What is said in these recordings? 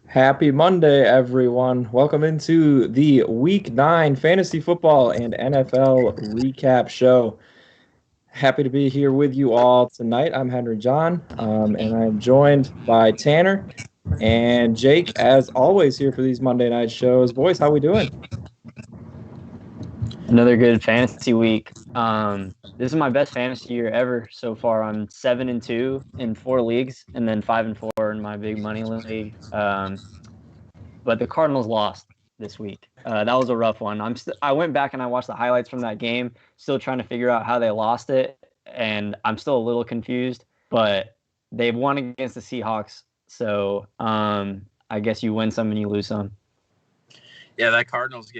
Happy Monday, everyone. Welcome into the Week 9 Fantasy Football and NFL Recap Show. Happy to be here with you all tonight. I'm Henry John, and I'm joined by Tanner and Jake, as always, here for these Monday night shows. Boys, how we doing? Another good fantasy week. This is my best fantasy year ever so far. I'm 7-2 in 4 leagues, and then 5-4 in my big money league. But the Cardinals lost this week. That was a rough one. I went back and I watched the highlights from that game, still trying to figure out how they lost it, and I'm still a little confused. But they've won against the Seahawks, so I guess you win some and you lose some. Yeah, that Cardinals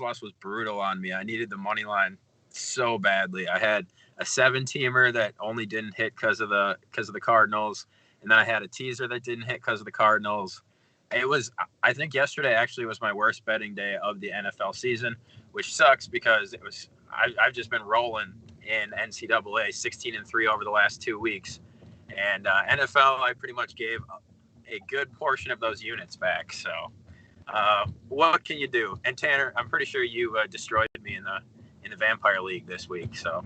loss was brutal on me. I needed the money line so badly. I had a 7-teamer that only didn't hit because of the Cardinals, and then I had a teaser that didn't hit because of the Cardinals. I think yesterday actually was my worst betting day of the NFL season, which sucks because I've just been rolling in NCAA 16-3 over the last 2 weeks, and NFL I pretty much gave a good portion of those units back. So. What can you do? And Tanner, I'm pretty sure you destroyed me in the Vampire League this week. So,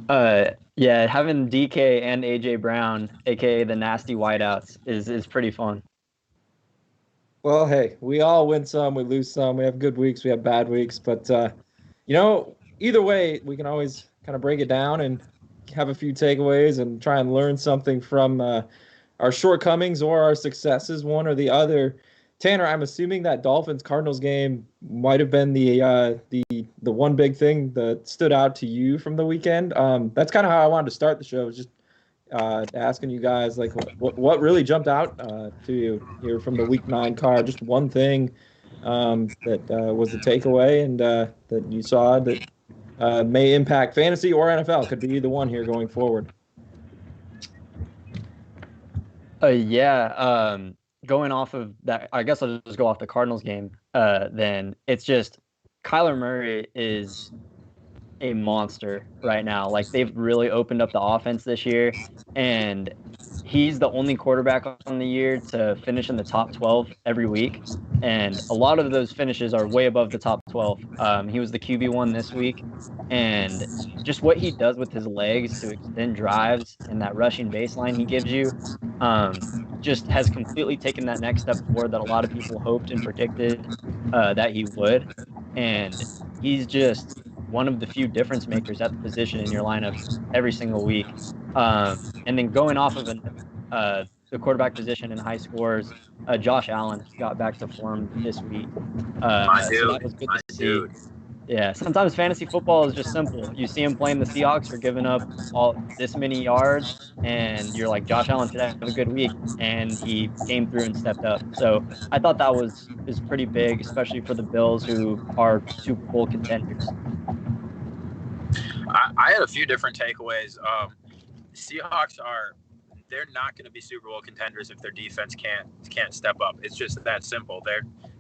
yeah, having DK and AJ Brown, aka the nasty whiteouts, is pretty fun. Well, hey, we all win some, we lose some. We have good weeks, we have bad weeks, but either way, we can always kind of break it down and have a few takeaways and try and learn something from our shortcomings or our successes, one or the other. Tanner, I'm assuming that Dolphins Cardinals game might have been the one big thing that stood out to you from the weekend. That's kind of how I wanted to start the show. Just asking you guys like what really jumped out to you here from the Week 9 card. Just one thing that was the takeaway and that you saw that may impact fantasy or NFL. Could be either one here going forward. Yeah. Going off of that, I guess I'll just go off the Cardinals game. Then it's just Kyler Murray is a monster right now. Like they've really opened up the offense this year, and he's the only quarterback on the year to finish in the top 12 every week. And a lot of those finishes are way above the top 12. He was the QB1 this week. And just what he does with his legs to extend drives and that rushing baseline he gives you just has completely taken that next step forward that a lot of people hoped and predicted that he would. And he's just one of the few difference makers at the position in your lineup every single week. And then going off of the quarterback position in high scores, Josh Allen got back to form this week. So that was good to see. Yeah, sometimes fantasy football is just simple. You see him playing the Seahawks for giving up all this many yards, and you're like, Josh Allen should have a good week, and he came through and stepped up. So I thought that is pretty big, especially for the Bills, who are Super Bowl contenders. I had a few different takeaways. Seahawks they're not going to be Super Bowl contenders if their defense can't step up. It's just that simple.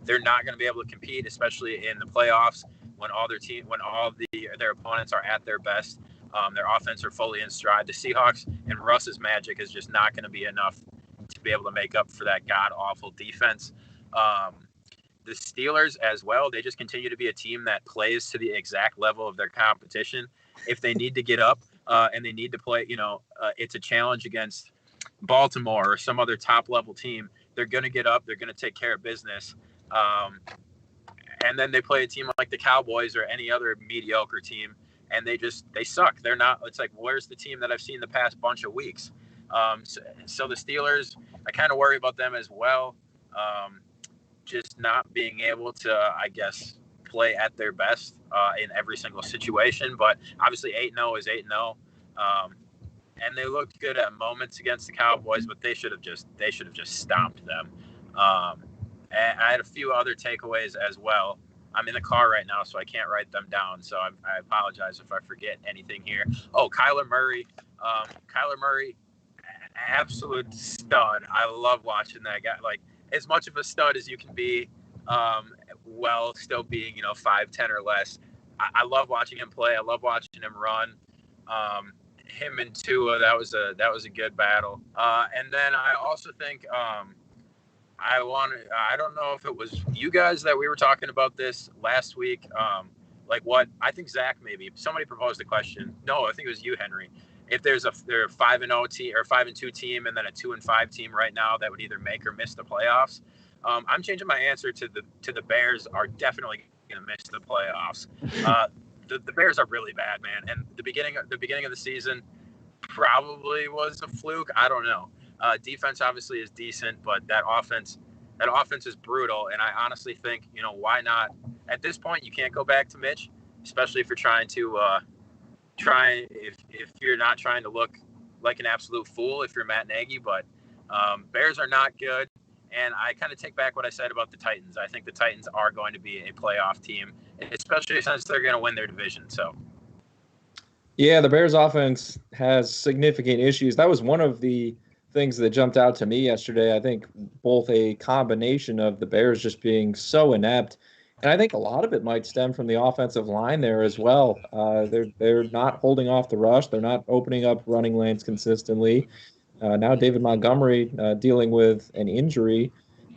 They're not going to be able to compete, especially in the playoffs when their opponents are at their best. Their offense are fully in stride. The Seahawks and Russ's magic is just not going to be enough to be able to make up for that god awful defense. The Steelers as well, they just continue to be a team that plays to the exact level of their competition. If they need to get up and they need to play, it's a challenge against Baltimore or some other top level team. They're going to get up. They're going to take care of business. And then they play a team like the Cowboys or any other mediocre team, and they suck. They're not. It's like, where's the team that I've seen the past bunch of weeks? So the Steelers, I kind of worry about them as well. Just not being able to, I guess, play at their best in every single situation. But obviously 8-0 is 8-0. And they looked good at moments against the Cowboys, but they should have just stomped them. And I had a few other takeaways as well. I'm in the car right now, so I can't write them down. So I apologize if I forget anything here. Oh, Kyler Murray. Kyler Murray, absolute stud. I love watching that guy. Like, as much of a stud as you can be, while still being, 5'10" or less. I love watching him play. I love watching him run. Him and Tua, that was a good battle. And then I also think I don't know if it was you guys that we were talking about this last week. Like what I think Zach maybe somebody proposed a question. No, I think it was you, Henry. If they're a 5-0 team or 5-2 team and then a 2-5 team right now that would either make or miss the playoffs, I'm changing my answer to the Bears are definitely going to miss the playoffs. The Bears are really bad, man, and the beginning of the season probably was a fluke. I don't know. Defense obviously is decent, but that offense is brutal. And I honestly think, why not? At this point, you can't go back to Mitch, especially if you're trying to if you're not trying to look like an absolute fool if you're Matt Nagy. But Bears are not good, and I kind of take back what I said about the Titans. I think the Titans are going to be a playoff team, especially since they're going to win their division. So. Yeah, the Bears offense has significant issues. That was one of the things that jumped out to me yesterday. I think both a combination of the Bears just being so inept, and I think a lot of it might stem from the offensive line there as well. They're not holding off the rush. They're not opening up running lanes consistently. Now David Montgomery dealing with an injury.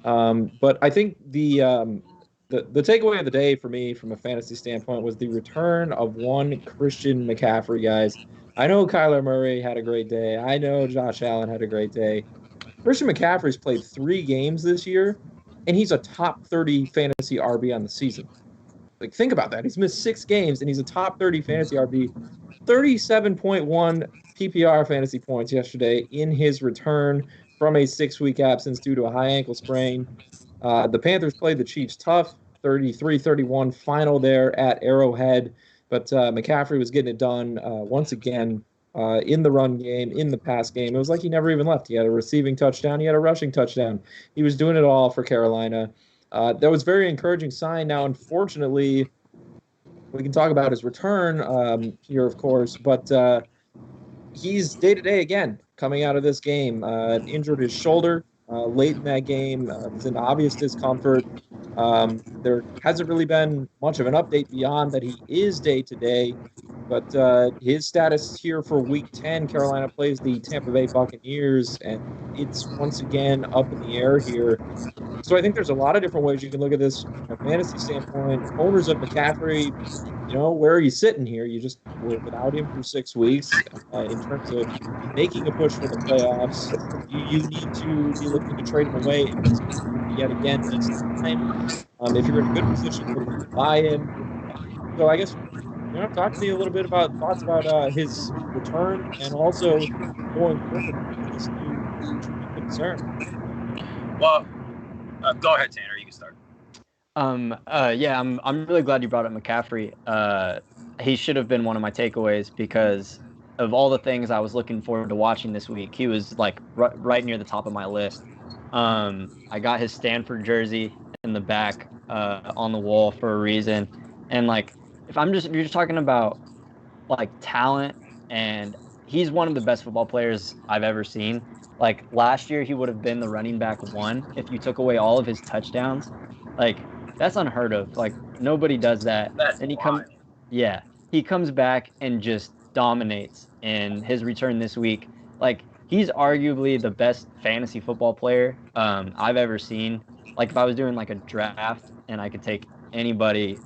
But I think the takeaway of the day for me from a fantasy standpoint was the return of one Christian McCaffrey, guys. I know Kyler Murray had a great day. I know Josh Allen had a great day. Christian McCaffrey's played 3 games this year, and he's a top 30 fantasy RB on the season. Like, think about that. He's missed 6 games, and he's a top 30 fantasy RB. 37.1 PPR fantasy points yesterday in his return from a 6-week absence due to a high ankle sprain. The Panthers played the Chiefs tough, 33-31 final there at Arrowhead. But McCaffrey was getting it done once again in the run game, in the pass game. It was like he never even left. He had a receiving touchdown. He had a rushing touchdown. He was doing it all for Carolina. That was a very encouraging sign. Now, unfortunately, we can talk about his return here, of course, but he's day-to-day again coming out of this game. Injured his shoulder late in that game. It's an obvious discomfort. There hasn't really been much of an update beyond that he is day-to-day, but his status here for Week 10, Carolina plays the Tampa Bay Buccaneers, and it's once again up in the air here. So I think there's a lot of different ways you can look at this from a fantasy standpoint. Owners of McCaffrey, where are you sitting here? You just were without him for 6 weeks. In terms of making a push for the playoffs, you need to be looking to trade him away yet again this time. If you're in a good position, looking to buy him. So I guess, talk to me a little bit about thoughts about his return and also going forward. This new concern. Well, go ahead, Tanner. You can start. Yeah, I'm really glad you brought up McCaffrey. He should have been one of my takeaways because of all the things I was looking forward to watching this week. He was like right near the top of my list. I got his Stanford jersey in the back on the wall for a reason. And like, if you're just talking about like talent, and he's one of the best football players I've ever seen. Like last year, he would have been the running back 1 if you took away all of his touchdowns. Like, that's unheard of. Like, nobody does that. And he comes back and just dominates in his return this week. Like, he's arguably the best fantasy football player I've ever seen. Like, if I was doing like a draft and I could take anybody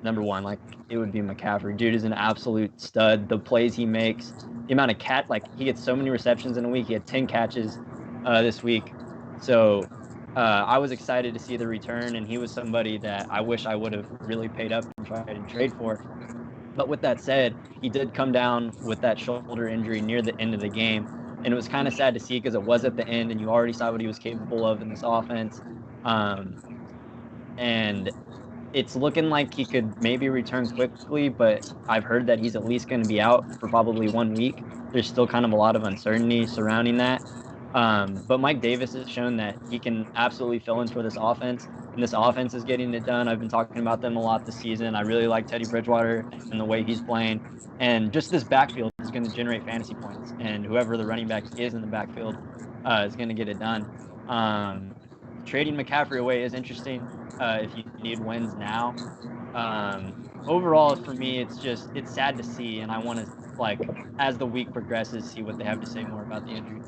number 1, like, it would be McCaffrey. Dude is an absolute stud. The plays he makes, the amount of he gets so many receptions in a week. He had 10 catches this week. So I was excited to see the return, and he was somebody that I wish I would have really paid up and tried to trade for. But with that said, he did come down with that shoulder injury near the end of the game, and it was kind of sad to see because it was at the end, and you already saw what he was capable of in this offense. And it's looking like he could maybe return quickly, but I've heard that he's at least going to be out for probably 1 week. There's still kind of a lot of uncertainty surrounding that. But Mike Davis has shown that he can absolutely fill in for this offense, and this offense is getting it done. I've been talking about them a lot this season. I really like Teddy Bridgewater and the way he's playing, and just this backfield is going to generate fantasy points, and whoever the running back is in the backfield is going to get it done. Trading McCaffrey away is interesting if you need wins now. Overall, for me, it's sad to see, and I want to, like, as the week progresses, see what they have to say more about the injury.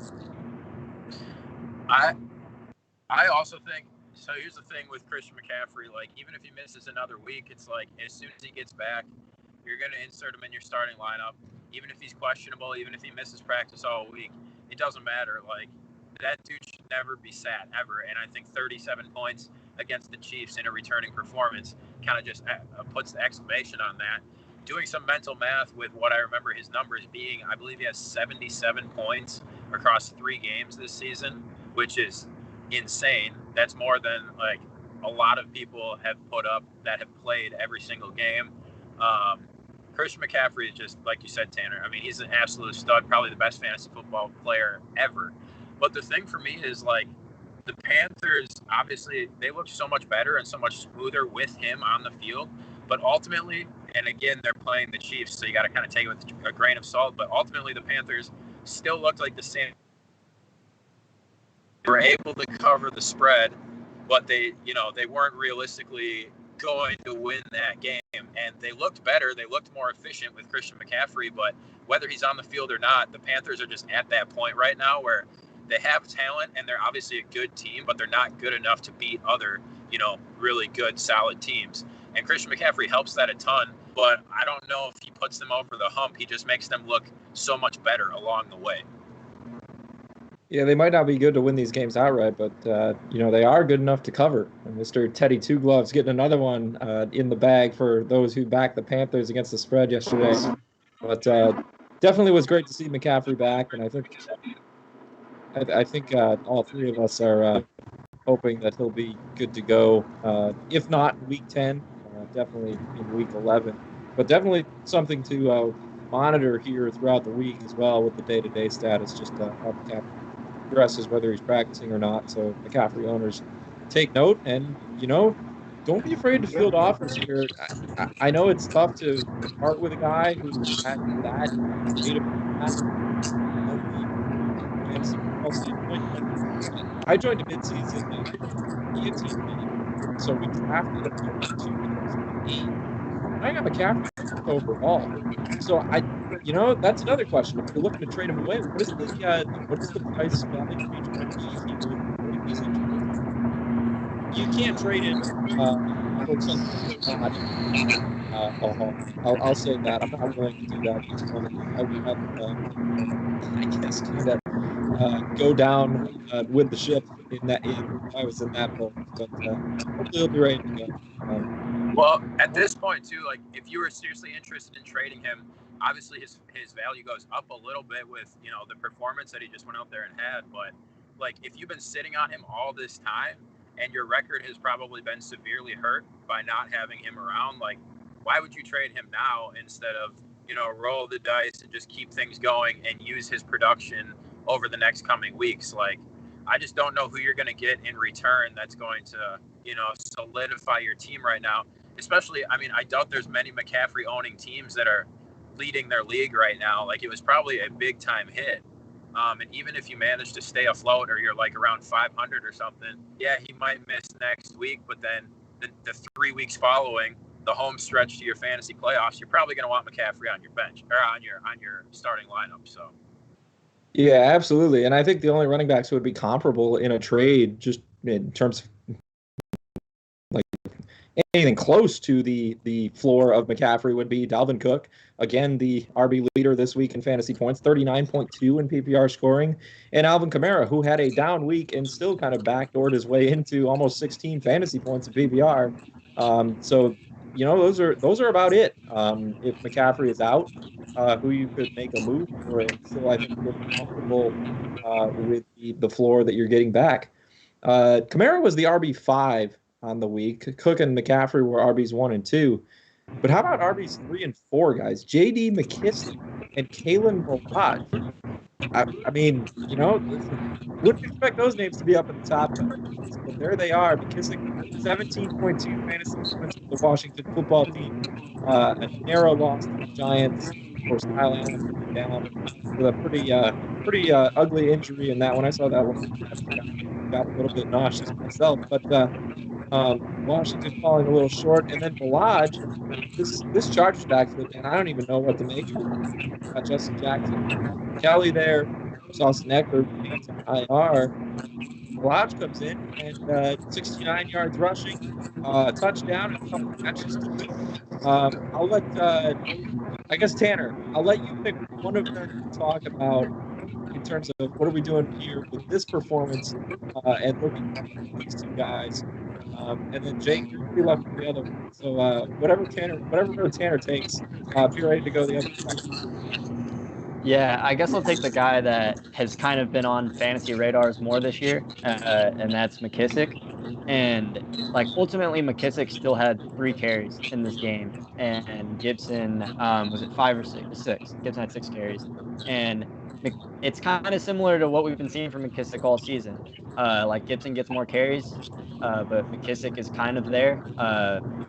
I also think so. Here's the thing with Christian McCaffrey: like, even if he misses another week, it's like as soon as he gets back, you're going to insert him in your starting lineup. Even if he's questionable, even if he misses practice all week, it doesn't matter. Like, that dude should never be sat ever. And I think 37 points against the Chiefs in a returning performance kind of just puts the exclamation on that. Doing some mental math with what I remember his numbers being, I believe he has 77 points across 3 games this season, which is insane. That's more than like a lot of people have put up that have played every single game. Christian McCaffrey is just, like you said, Tanner. I mean, he's an absolute stud, probably the best fantasy football player ever. But the thing for me is, like, the Panthers, obviously, they look so much better and so much smoother with him on the field. But ultimately, and again, they're playing the Chiefs, so you got to kind of take it with a grain of salt. But ultimately, the Panthers still looked like the same. They were able to cover the spread, but they weren't realistically going to win that game. And they looked better. They looked more efficient with Christian McCaffrey. But whether he's on the field or not, the Panthers are just at that point right now where they have talent and they're obviously a good team, but they're not good enough to beat other, really good, solid teams. And Christian McCaffrey helps that a ton, but I don't know if he puts them over the hump. He just makes them look so much better along the way. Yeah, they might not be good to win these games outright, but they are good enough to cover. And Mr. Teddy Two Gloves getting another one in the bag for those who backed the Panthers against the spread yesterday. But definitely was great to see McCaffrey back, and I think all three of us are hoping that he'll be good to go. If not in Week 10, definitely in Week 11. But definitely something to monitor here throughout the week as well with the day-to-day status, just how McCaffrey progresses, whether he's practicing or not. So McCaffrey owners, take note, and don't be afraid to field offers here. I know it's tough to part with a guy who had that great of fantasy football standpoint, but I joined a midseason ENT league, so we drafted him going to 8. I got McCaffrey overall, so that's another question. If you're looking to trade him away, what is the price value range going to be if he were to break his injury? You can't trade him for something odd. I'll say that I'm not willing to do that. I would have, I guess, kind of go down with the ship if I was in that boat. But hopefully he'll be ready to go. Well, at this point too, like if you were seriously interested in trading him, obviously his value goes up a little bit with the performance that he just went out there and had. But like if you've been sitting on him all this time and your record has probably been severely hurt by not having him around, like why would you trade him now instead of roll the dice and just keep things going and use his production over the next coming weeks? Like I just don't know who you're going to get in return that's going to solidify your team right now. Especially, I mean, I doubt there's many McCaffrey owning teams that are leading their league right now. Like it was probably a big time hit. And even if you manage to stay afloat or you're like around 500 or something, yeah, he might miss next week, but then the 3 weeks following the home stretch to your fantasy playoffs, you're probably going to want McCaffrey on your bench or on your starting lineup. So. Yeah, absolutely. And I think the only running backs who would be comparable in a trade, just in terms of like anything close to the floor of McCaffrey, would be Dalvin Cook. Again, the RB leader this week in fantasy points, 39.2 in PPR scoring. And Alvin Kamara, who had a down week and still kind of backdoored his way into almost 16 fantasy points in PPR. So, those are about it. If McCaffrey is out, who you could make a move for and still, I think, feel comfortable with the floor that you're getting back. Kamara was the RB5 on the week. Cook and McCaffrey were RBs 1 and 2. But how about RBs 3 and 4, guys? J.D. McKissic and Kalen Balaj. I mean, wouldn't expect those names to be up at the top, but there they are. McKissic, 17.2 fantasy points for the Washington football team. A narrow loss to the Giants. Of course, Kyle Allen went down with a pretty ugly injury in that one. I saw that one. Got a little bit nauseous myself, but Washington falling a little short, and then Balaj, this Chargers backfield, and I don't even know what to make of it. Justin Jackson, Kelly there, Sauce Eckler being IR. Lodge comes in and 69 yards rushing, touchdown, and a couple catches to boot. I'll let, I guess, Tanner, I'll let you pick one of them to talk about in terms of what are we doing here with this performance and looking at these two guys. And then Jake, you're pretty lucky for the other one. So whatever road Tanner takes, be ready to go the other direction. Yeah, I guess I'll take the guy that has kind of been on fantasy radars more this year, and that's McKissick. And like ultimately, McKissick still had 3 carries in this game, and Gibson was it 5 or 6? 6. Gibson had 6 carries, and it's kind of similar to what we've been seeing from McKissick all season. Like Gibson gets more carries, but McKissick is kind of there,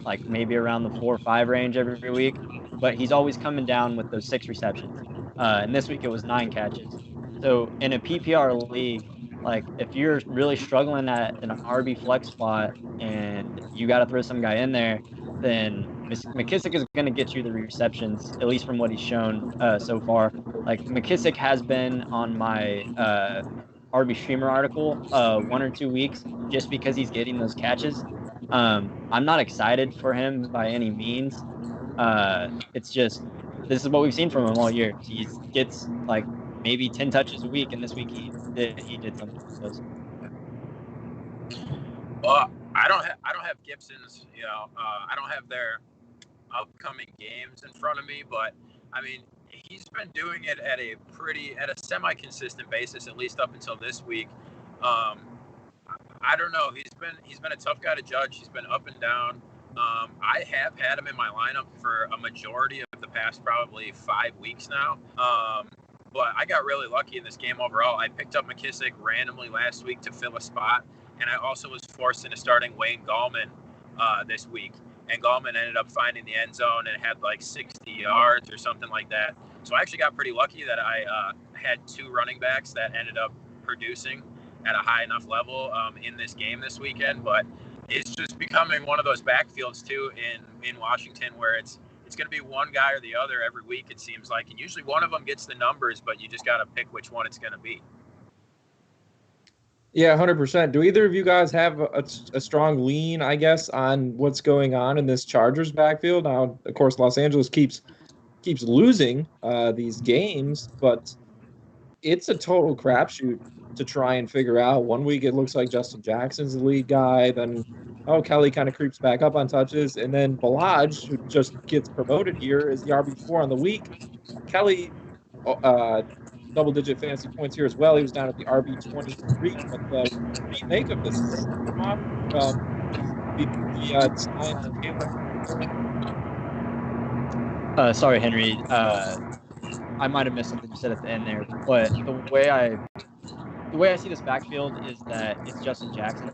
like maybe around the 4 or 5 range every week. But he's always coming down with those 6 receptions. And this week it was 9 catches. So in a PPR league, like if you're really struggling at an RB flex spot and you got to throw some guy in there, then McKissick is going to get you the receptions, at least from what he's shown so far. Like McKissick has been on my RB streamer article 1 or 2 weeks just because he's getting those catches. I'm not excited for him by any means. It's just this is what we've seen from him all year. He gets like maybe 10 touches a week, and this week he did something with those. Well, I don't have Gibson's. I don't have their upcoming games in front of me, but I mean, he's been doing it at a semi-consistent basis, at least up until this week. I don't know. He's been a tough guy to judge. He's been up and down. I have had him in my lineup for a majority of the past probably 5 weeks now. But I got really lucky in this game overall. I picked up McKissick randomly last week to fill a spot, and I also was forced into starting Wayne Gallman this week. And Gallman ended up finding the end zone and had like 60 yards or something like that. So I actually got pretty lucky that I had 2 running backs that ended up producing at a high enough level in this game this weekend. But it's just becoming one of those backfields too in Washington where it's going to be one guy or the other every week, it seems like. And usually one of them gets the numbers, but you just got to pick which one it's going to be. Yeah, 100%. Do either of you guys have a strong lean, I guess, on what's going on in this Chargers backfield? Now, of course, Los Angeles keeps losing these games, but it's a total crapshoot to try and figure out. One week it looks like Justin Jackson's the lead guy, then Kelly kind of creeps back up on touches, and then Balaj, who just gets promoted here, is the RB4 on the week. Kelly, double-digit fantasy points here as well. He was down at the RB23. But what do you make of this? Is this the design on camera? Sorry, Henry. I might have missed something you said at the end there, but the way I see this backfield is that it's Justin Jackson.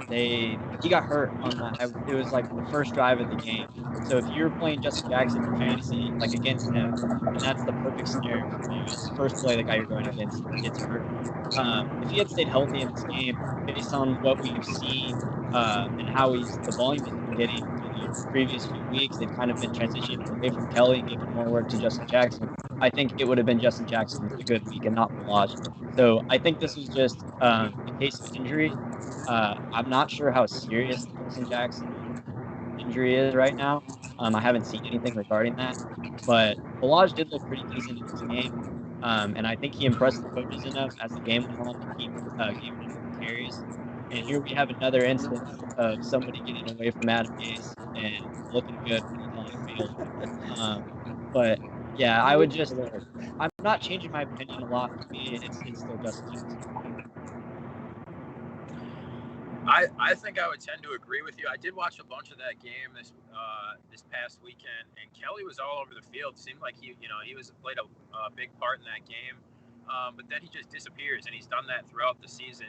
He got hurt on that. It was like the first drive of the game. So if you're playing Justin Jackson in fantasy, like against him, then that's the perfect scenario for you. Is first play the guy you're going against gets hurt. If he had stayed healthy in this game, based on what we've seen and how the volume he's been getting through the previous few weeks, they've kind of been transitioning away from Kelly and giving more work to Justin Jackson. I think it would have been Justin Jackson with a good week and not Balaj. So I think this was just a case of injury. I'm not sure how serious the Justin Jackson injury is right now. I haven't seen anything regarding that, but Balaj did look pretty decent in this game, and I think he impressed the coaches enough as the game went on to keep giving him more carries. And here we have another instance of somebody getting away from Adam Gase and looking good when he's on the field. But yeah, I'm not changing my opinion a lot. For me, it's still Justin Jackson. I think I would tend to agree with you. I did watch a bunch of that game this past weekend, and Kelly was all over the field. Seemed like he played a big part in that game, but then he just disappears, and he's done that throughout the season.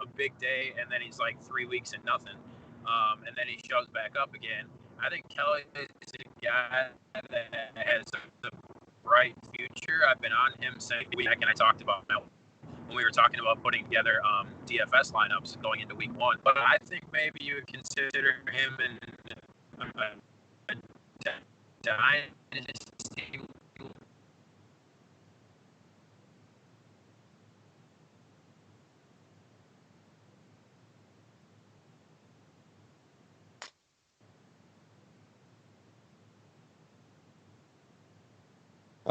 A big day, and then he's like 3 weeks and nothing, and then he shows back up again. I think Kelly is a guy that has a bright future. I've been on him since week, and I talked about him when we were talking about putting together DFS lineups going into week 1. But I think maybe you would consider him in a dynasty.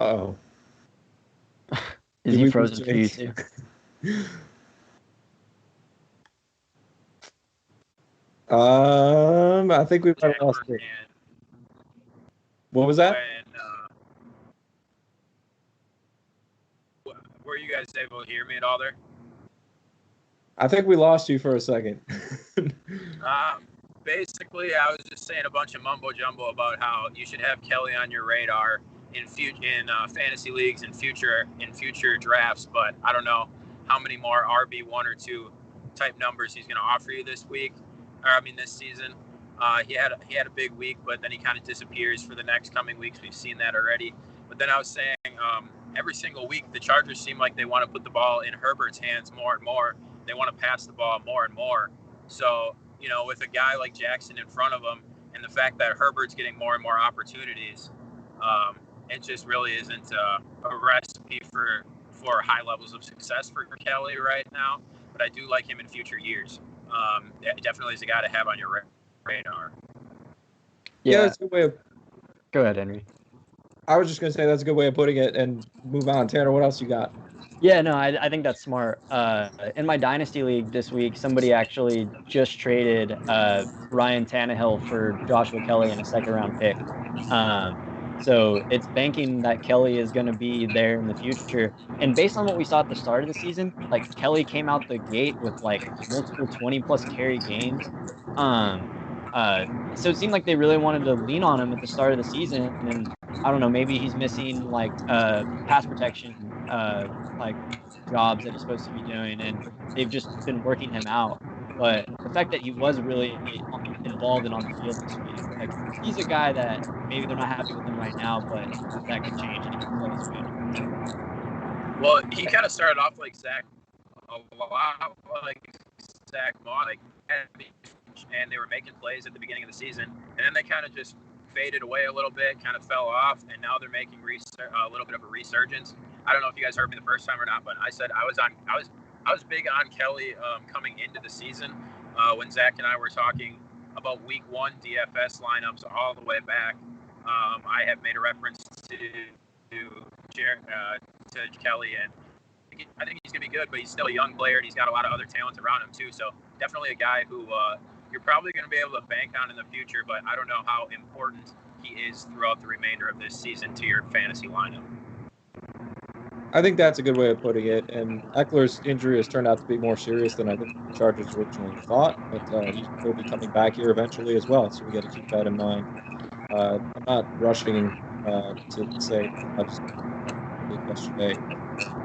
Uh-oh. Is he frozen for you too? I think we might have lost it. What was that? Were you guys able to hear me at all there? I think we lost you for a second. Basically, I was just saying a bunch of mumbo jumbo about how you should have Kelly on your radar in fantasy leagues in future drafts, but I don't know how many more RB1 or 2 type numbers he's going to offer you this season. He had a big week, but then he kind of disappears for the next coming weeks. We've seen that already. But then I was saying every single week the Chargers seem like they want to put the ball in Herbert's hands more and more. They want to pass the ball more and more. So, with a guy like Jackson in front of him and the fact that Herbert's getting more and more opportunities, it just really isn't a recipe for high levels of success for Kelly right now. But I do like him in future years. Definitely is a guy to have on your radar. Yeah, that's a good way of. Go ahead, Henry. I was just going to say that's a good way of putting it and move on. Tanner, what else you got? Yeah, no, I think that's smart. In my Dynasty League this week, somebody actually just traded Ryan Tannehill for Joshua Kelly in a second-round pick. So it's banking that Kelly is going to be there in the future. And based on what we saw at the start of the season, like Kelly came out the gate with like multiple 20-plus carry games. So it seemed like they really wanted to lean on him at the start of the season. And I don't know, maybe he's missing like pass protection like jobs that he's supposed to be doing, and they've just been working him out. But the fact that he was really involved and on the field this week, like he's a guy that maybe they're not happy with him right now, but that could change and he can play his way in. Well, he kind of started off like Zach Moss, and they were making plays at the beginning of the season, and then they kind of just faded away a little bit, kind of fell off, and now they're making a little bit of a resurgence. I don't know if you guys heard me the first time or not, but I said I was big on Kelly coming into the season when Zach and I were talking about Week 1 DFS lineups all the way back. I have made a reference to Kelly, and I think he's going to be good, but he's still a young player, and he's got a lot of other talent around him too. So definitely a guy who you're probably going to be able to bank on in the future, but I don't know how important he is throughout the remainder of this season to your fantasy lineup. I think that's a good way of putting it. And Eckler's injury has turned out to be more serious than I think the Chargers originally thought, but he will be coming back here eventually as well. So we got to keep that in mind. I'm not rushing to say I just yesterday.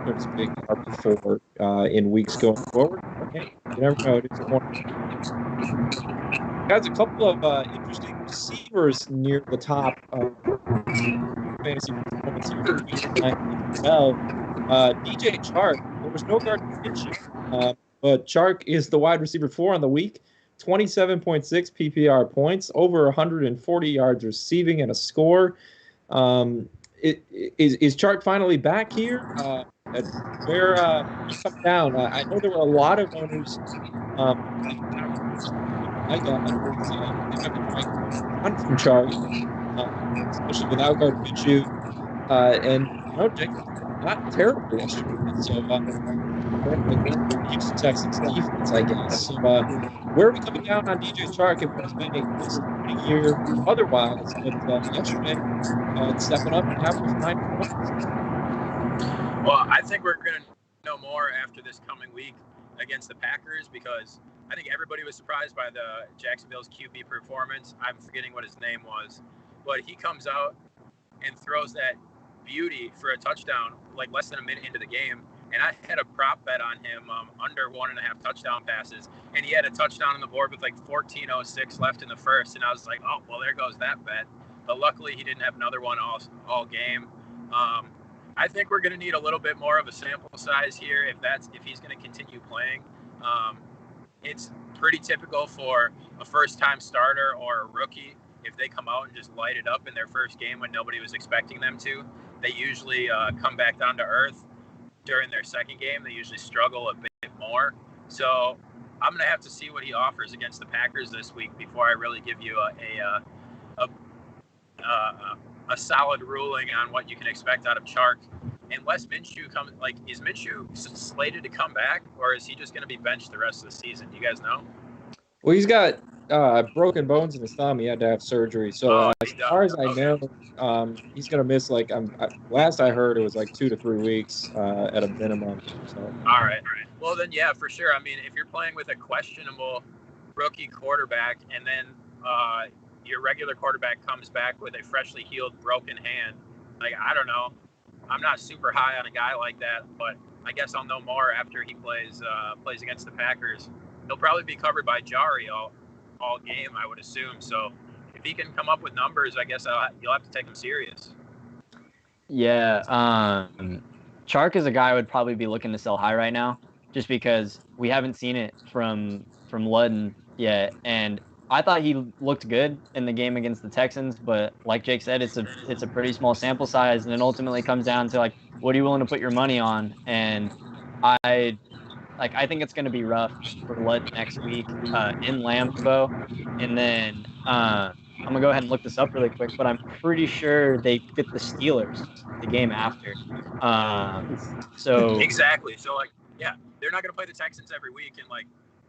There's a big RB4 in weeks going forward. Okay, you never know. It is Guys, a couple of interesting receivers near the top of fantasy performance here for week 9 as well. DJ Chark, there was no guard pitching, but Chark is the wide receiver 4 on the week. 27.6 PPR points, over 140 yards receiving and a score. Is Chark finally back here? Where he come down? I know there were a lot of owners. I got from Chark, especially without Garbichu, and Jake not terrible yesterday. So Houston Texans defense, I guess. So where are we coming down on DJ Chark and what he's been a disappointing year otherwise? But yesterday, stepping up and having 9 points. Well, I think we're going to know more after this coming week against the Packers, because I think everybody was surprised by the Jacksonville's QB performance. I'm forgetting what his name was, but he comes out and throws that beauty for a touchdown like less than a minute into the game. And I had a prop bet on him under 1.5 touchdown passes, and he had a touchdown on the board with like 14:06 left in the first, and I was like, oh, well, there goes that bet. But luckily he didn't have another one all game. I think we're going to need a little bit more of a sample size here if he's going to continue playing. It's pretty typical for a first-time starter or a rookie. If they come out and just light it up in their first game when nobody was expecting them to, they usually come back down to earth. During their second game, they usually struggle a bit more. So I'm going to have to see what he offers against the Packers this week before I really give you a solid ruling on what you can expect out of Chark. Unless Minshew is Minshew slated to come back, or is he just going to be benched the rest of the season? Do you guys know? Well, he's got broken bones in his thumb. He had to have surgery. So as far as I know, he's going to miss last I heard it was like 2 to 3 weeks at a minimum. So all right. Well, then yeah, for sure. I mean, if you're playing with a questionable rookie quarterback, and then your regular quarterback comes back with a freshly healed broken hand, I don't know. I'm not super high on a guy like that, but I guess I'll know more after he plays against the Packers. He'll probably be covered by Jari all game, I would assume. So if he can come up with numbers, I guess you'll have to take him serious. Yeah, Chark is a guy I would probably be looking to sell high right now, just because we haven't seen it from Ludden yet, and I thought he looked good in the game against the Texans, but like Jake said, it's a pretty small sample size, and it ultimately comes down to what are you willing to put your money on? And I think it's going to be rough for Ludden next week in Lambeau, and then I'm gonna go ahead and look this up really quick, but I'm pretty sure they get the Steelers the game after. So exactly. So yeah, they're not gonna play the Texans every week, and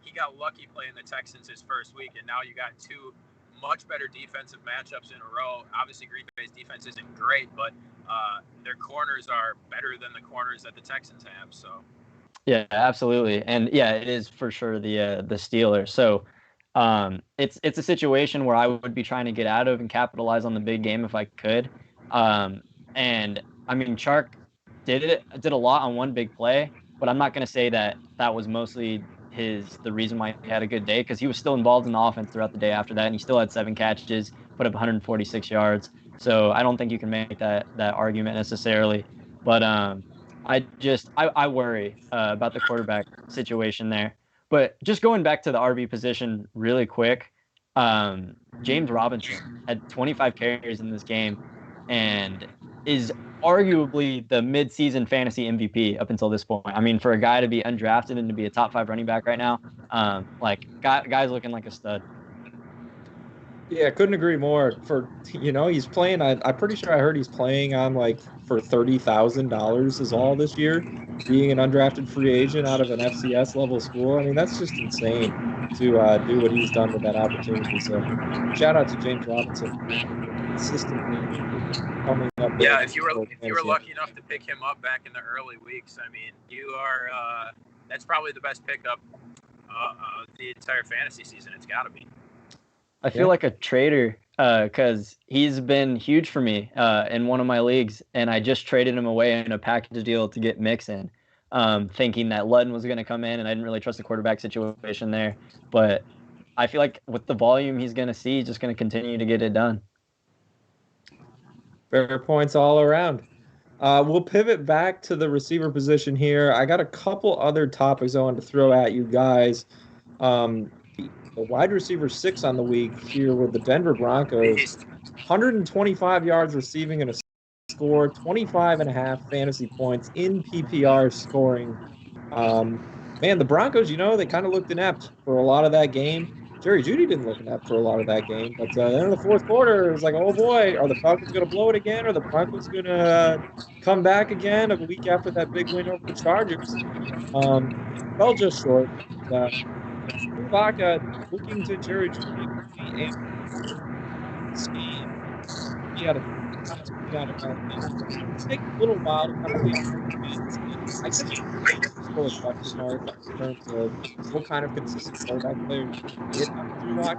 he got lucky playing the Texans his first week, and now you got two much better defensive matchups in a row. Obviously, Green Bay's defense isn't great, but their corners are better than the corners that the Texans have. So. Yeah, absolutely, and yeah, it is for sure the Steelers. So it's a situation where I would be trying to get out of and capitalize on the big game if I could. And I mean, Chark did a lot on one big play, but I'm not going to say that was mostly the reason why he had a good day, because he was still involved in the offense throughout the day after that, and he still had 7 catches, put up 146 yards. So I don't think you can make that argument necessarily. But I worry about the quarterback situation there. But just going back to the RB position really quick, James Robinson had 25 carries in this game and is arguably the midseason fantasy MVP up until this point. I mean, for a guy to be undrafted and to be a top 5 running back right now, guy's looking like a stud. yeah, couldn't agree more. He's playing. I'm pretty sure I heard he's playing on for $30,000 is all this year, being an undrafted free agent out of an FCS level school. I mean, that's just insane to do what he's done with that opportunity. So, shout out to James Robinson, consistently coming up. Yeah, if you were lucky enough to pick him up back in the early weeks, I mean, you are. That's probably the best pickup the entire fantasy season. It's got to be. I feel like a traitor because he's been huge for me in one of my leagues, and I just traded him away in a package deal to get Mixon, thinking that Ludden was going to come in, and I didn't really trust the quarterback situation there. But I feel like with the volume he's going to see, he's just going to continue to get it done. Fair points all around. We'll pivot back to the receiver position here. I got a couple other topics I wanted to throw at you guys. The wide receiver 6 on the week here with the Denver Broncos, 125 yards receiving and a score, 25.5 fantasy points in PPR scoring. Man, the Broncos, they kind of looked inept for a lot of that game. Jerry Jeudy didn't look inept for a lot of that game, but then in the fourth quarter, it was like, oh boy, are the Falcons going to blow it again? Are the Broncos going to come back again a week after that big win over the Chargers? Fell just short. Vaca looking to Jerry Jeudy scheme. He had it's taken a little while to kind of take I guess still a question mark in terms of what kind of consistent quarterback player he is after Drew Lock.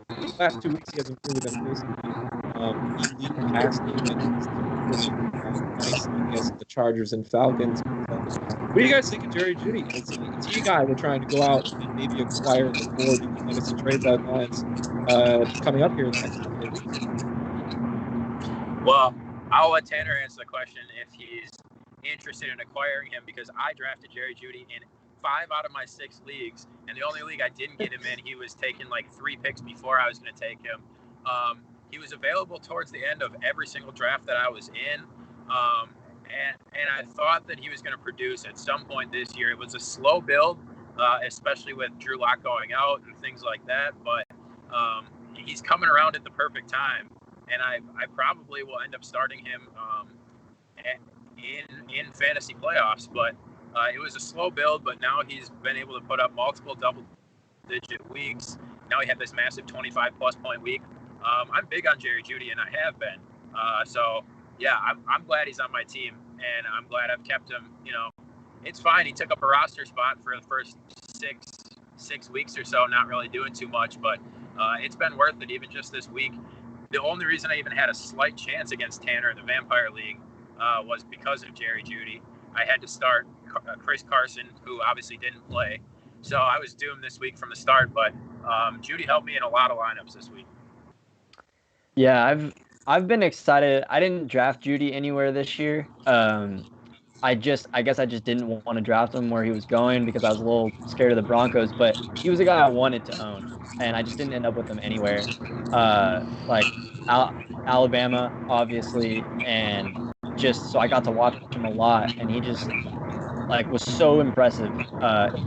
The last 2 weeks he hasn't really been facing elite passing against the Chargers and Falcons. What do you guys think of Jerry Jeudy? Is he a guy we're trying to go out and maybe acquire before the fantasy trade deadlines coming up here in the next couple of weeks? Well, I'll let Tanner answer the question if he's interested in acquiring him, because I drafted Jerry Jeudy in 5 out of my 6 leagues, and the only league I didn't get him in, he was taken 3 picks before I was going to take him. He was available towards the end of every single draft that I was in, and I thought that he was going to produce at some point this year. It was a slow build, especially with Drew Lock going out and things like that, but he's coming around at the perfect time. and I probably will end up starting him in fantasy playoffs. But it was a slow build, but now he's been able to put up multiple double-digit weeks. Now he had this massive 25-plus point week. I'm big on Jerry Jeudy, and I have been. So yeah, I'm glad he's on my team, and I'm glad I've kept him. It's fine. He took up a roster spot for the first six weeks or so, not really doing too much, but it's been worth it even just this week. The only reason I even had a slight chance against Tanner in the Vampire League was because of Jerry Jeudy. I had to start Chris Carson, who obviously didn't play, so I was doomed this week from the start. But Jeudy helped me in a lot of lineups this week. Yeah, I've been excited. I didn't draft Jeudy anywhere this year. I guess I just didn't want to draft him where he was going because I was a little scared of the Broncos, but he was a guy I wanted to own, and I just didn't end up with him anywhere. Like Alabama, obviously, and just so I got to watch him a lot, and he just was so impressive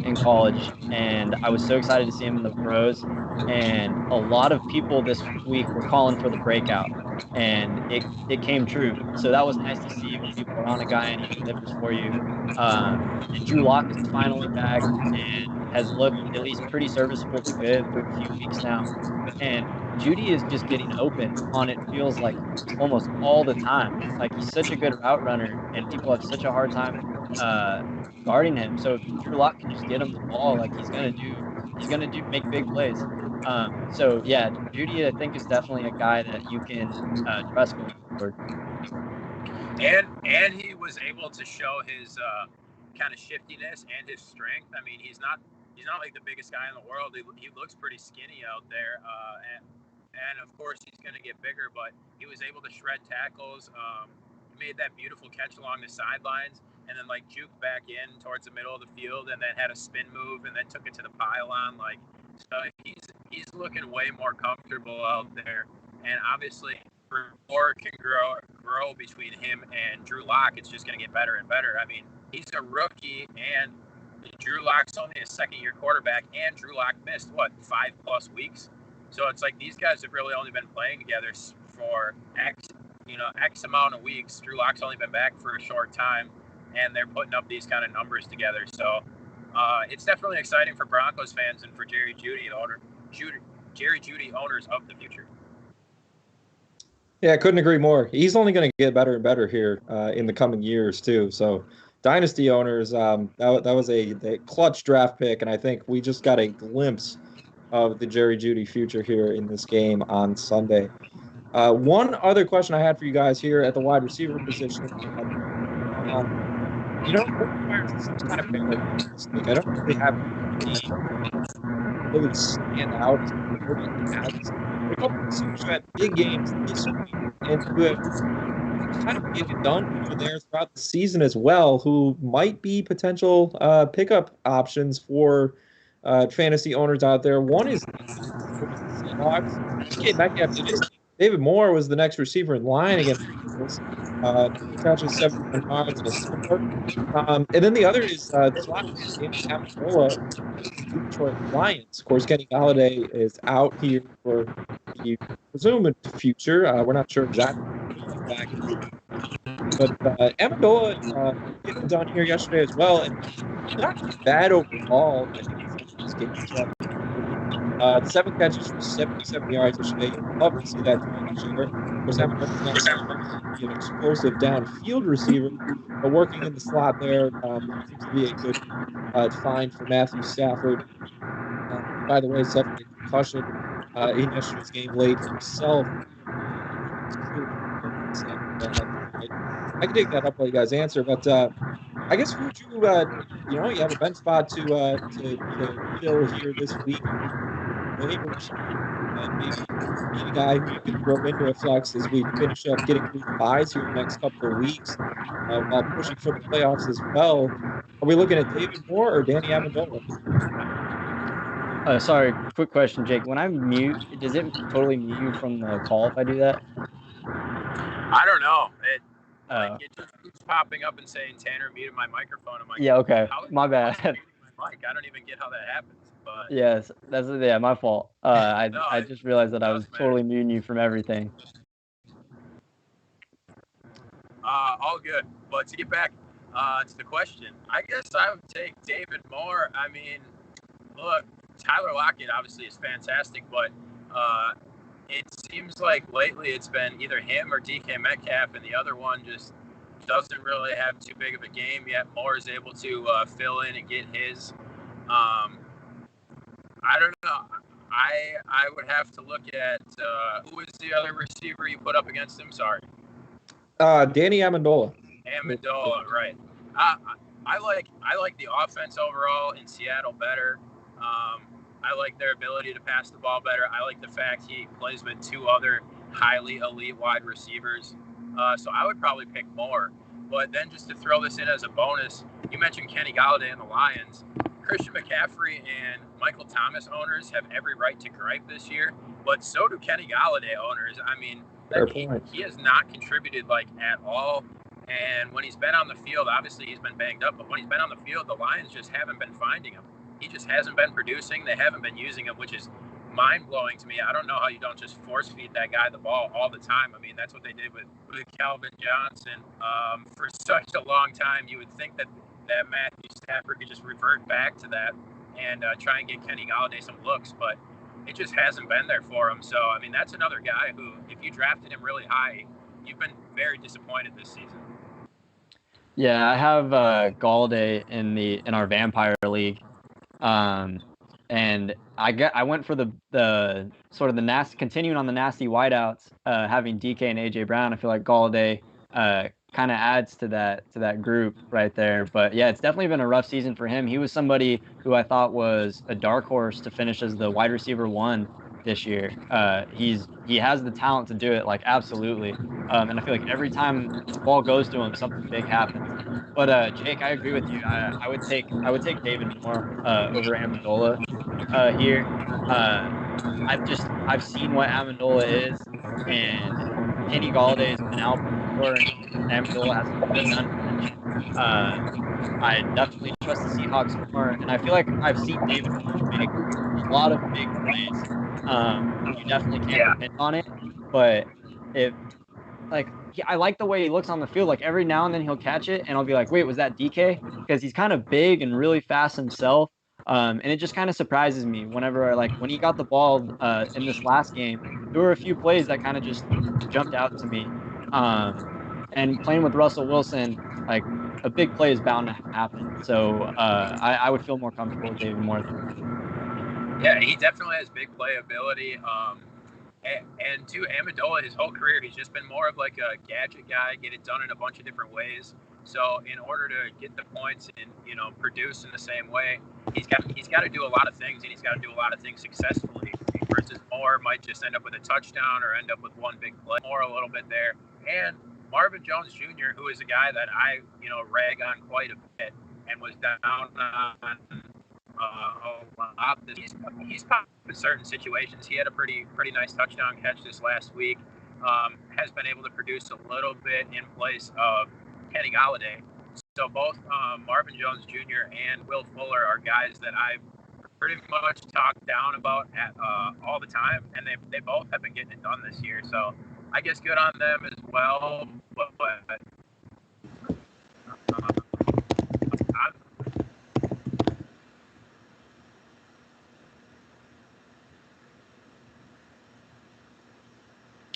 in college, and I was so excited to see him in the pros. And a lot of people this week were calling for the breakout, and it came true. So that was nice to see when people are on a guy and he delivers for you. And Drew Lock is finally back and has looked at least pretty serviceable to good for a few weeks now. And Jeudy is just getting open on it feels like almost all the time. Like he's such a good route runner, and people have such a hard time guarding him. So if Drew Lock can just get him the ball, like he's gonna make big plays. So yeah, Jeudy I think is definitely a guy that you can trust going forward. And he was able to show his kind of shiftiness and his strength. I mean, he's not like the biggest guy in the world. He looks pretty skinny out there, and of course he's going to get bigger. But he was able to shred tackles. He made that beautiful catch along the sidelines, and then juked back in towards the middle of the field, and then had a spin move, and then took it to the pylon. So he's looking way more comfortable out there, and obviously more can grow between him and Drew Lock. It's just going to get better and better. I mean, he's a rookie, and Drew Lock's only a second-year quarterback, and Drew Lock missed 5+ weeks. So it's like these guys have really only been playing together for X amount of weeks. Drew Lock's only been back for a short time, and they're putting up these kind of numbers together. So it's definitely exciting for Broncos fans and for Jerry Jeudy owners of the future. Yeah, I couldn't agree more. He's only going to get better and better here in the coming years too. So, dynasty owners, that was a clutch draft pick, and I think we just got a glimpse of the Jerry Jeudy future here in this game on Sunday. One other question I had for you guys here at the wide receiver position. Some kind of parity this week. I don't really have really stand out as a couple of receivers who had big games this week and who have kind of getting done over there throughout the season as well, who might be potential pickup options for fantasy owners out there. One is Seahawks. DK Metcalf did his thing. David Moore was the next receiver in line against the Eagles. Catches 71 yards and a score. And then the other is slot Danny Amendola, the Detroit Lions. Of course, Kenny Galladay is out here for the presumed future. We're not sure exactly back. But Amendola getting done here yesterday as well, and not bad overall. I think this game 7 catches for 77 yards yesterday. Love to see that this year. Of course, Amendola's not an explosive downfield receiver, but working in the slot there seems to be a good find for Matthew Stafford. By the way, suffered a concussion in yesterday's game late himself. I can take that up while you guys answer, but I guess who would you you have a bench spot to fill here this week. Maybe be the guy who you can throw into a flex as we finish up getting through the buys here in the next couple of weeks while pushing for the playoffs as well. Are we looking at David Moore or Danny Amendola? Sorry, quick question, Jake. When I mute, does it totally mute you from the call if I do that? I don't know. It just keeps popping up and saying Tanner muted my microphone. I'm like, yeah, okay, my bad. I don't even get how that happens. But yes, that's my fault. I just realized that I was totally muting you from everything. All good. But to get back to the question, I guess I would take David Moore. I mean, look, Tyler Lockett obviously is fantastic, but it seems like lately it's been either him or DK Metcalf, and the other one just doesn't really have too big of a game yet. Moore is able to fill in and get his. I don't know. I would have to look at who was the other receiver you put up against him. Sorry. Danny Amendola. Amendola, right? I like the offense overall in Seattle better. I like their ability to pass the ball better. I like the fact he plays with two other highly elite wide receivers. So I would probably pick Moore. But then just to throw this in as a bonus, you mentioned Kenny Golladay and the Lions. Christian McCaffrey and Michael Thomas owners have every right to gripe this year, but so do Kenny Golladay owners. I mean, he has not contributed like at all. And when he's been on the field, obviously he's been banged up, but when he's been on the field, the Lions just haven't been finding him. He just hasn't been producing. They haven't been using him, which is mind-blowing to me. I don't know how you don't just force-feed that guy the ball all the time. I mean, that's what they did with Calvin Johnson for such a long time. You would think that Matthew Stafford could just revert back to that and try and get Kenny Golladay some looks, but it just hasn't been there for him. So, I mean, that's another guy who, if you drafted him really high, you've been very disappointed this season. Yeah, I have Galladay in our Vampire League, and I went for the sort of the nasty, continuing on the nasty wideouts, having DK and AJ Brown. I feel like Galladay kind of adds to that group right there. But yeah, it's definitely been a rough season for him. He was somebody who I thought was a dark horse to finish as the wide receiver 1 this year. He has the talent to do it, like absolutely. And I feel like every time the ball goes to him, something big happens. But Jake, I agree with you. I would take David Moore over Amendola here. I've seen what Amendola is, and Kenny Galladay has been out before, and Amendola hasn't been done much. I definitely trust the Seahawks more, and I feel like I've seen David Moore make a lot of big plays. You definitely can't depend on it, but I like the way he looks on the field. Like every now and then he'll catch it, and I'll be like, "Wait, was that DK?" Because he's kind of big and really fast himself. And it just kind of surprises me whenever, like, when he got the ball in this last game, there were a few plays that kind of just jumped out to me. And playing with Russell Wilson, like, a big play is bound to happen. So I would feel more comfortable with David Moore. Yeah, he definitely has big play ability. And to Amendola, his whole career, he's just been more of like a gadget guy, get it done in a bunch of different ways. So in order to get the points and produce in the same way, he's got to do a lot of things, and he's got to do a lot of things successfully. Versus Moore might just end up with a touchdown or end up with one big play. Moore a little bit there, and Marvin Jones Jr., who is a guy that I rag on quite a bit and was down on. He's popped in certain situations. He had a pretty nice touchdown catch this last week. Has been able to produce a little bit in place of Kenny Golladay. So both Marvin Jones Jr. and Will Fuller are guys that I've pretty much talked down about all the time, and they both have been getting it done this year. So I guess good on them as well. But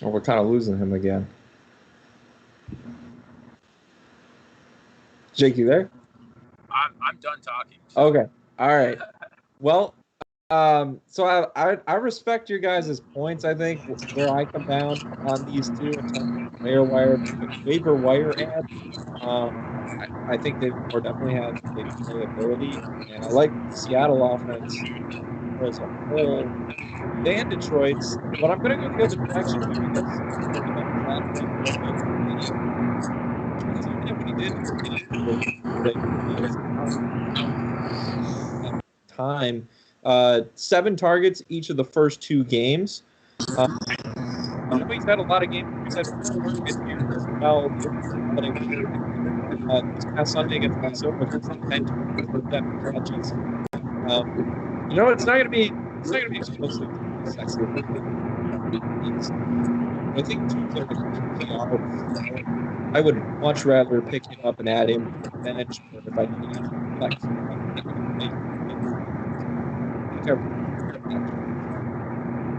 well, we're kind of losing him again. Jake, you there? I'm done talking. So. Okay. All right. Well, so I respect your guys' points. I think where I come down on these two in terms of waiver wire ads. I think they definitely have big playability, and I like Seattle offense as a whole and Detroit's. But I'm going to go the other direction because time. 7 targets each of the first 2 games. He's had a lot of games. He's had 4 good games as well. This past Sunday against Minnesota, 10 catches. It's not going to be explosive. sexy. I think teams that are going to PPR, I would much rather pick him up and add him to the bench, or if I need to flex,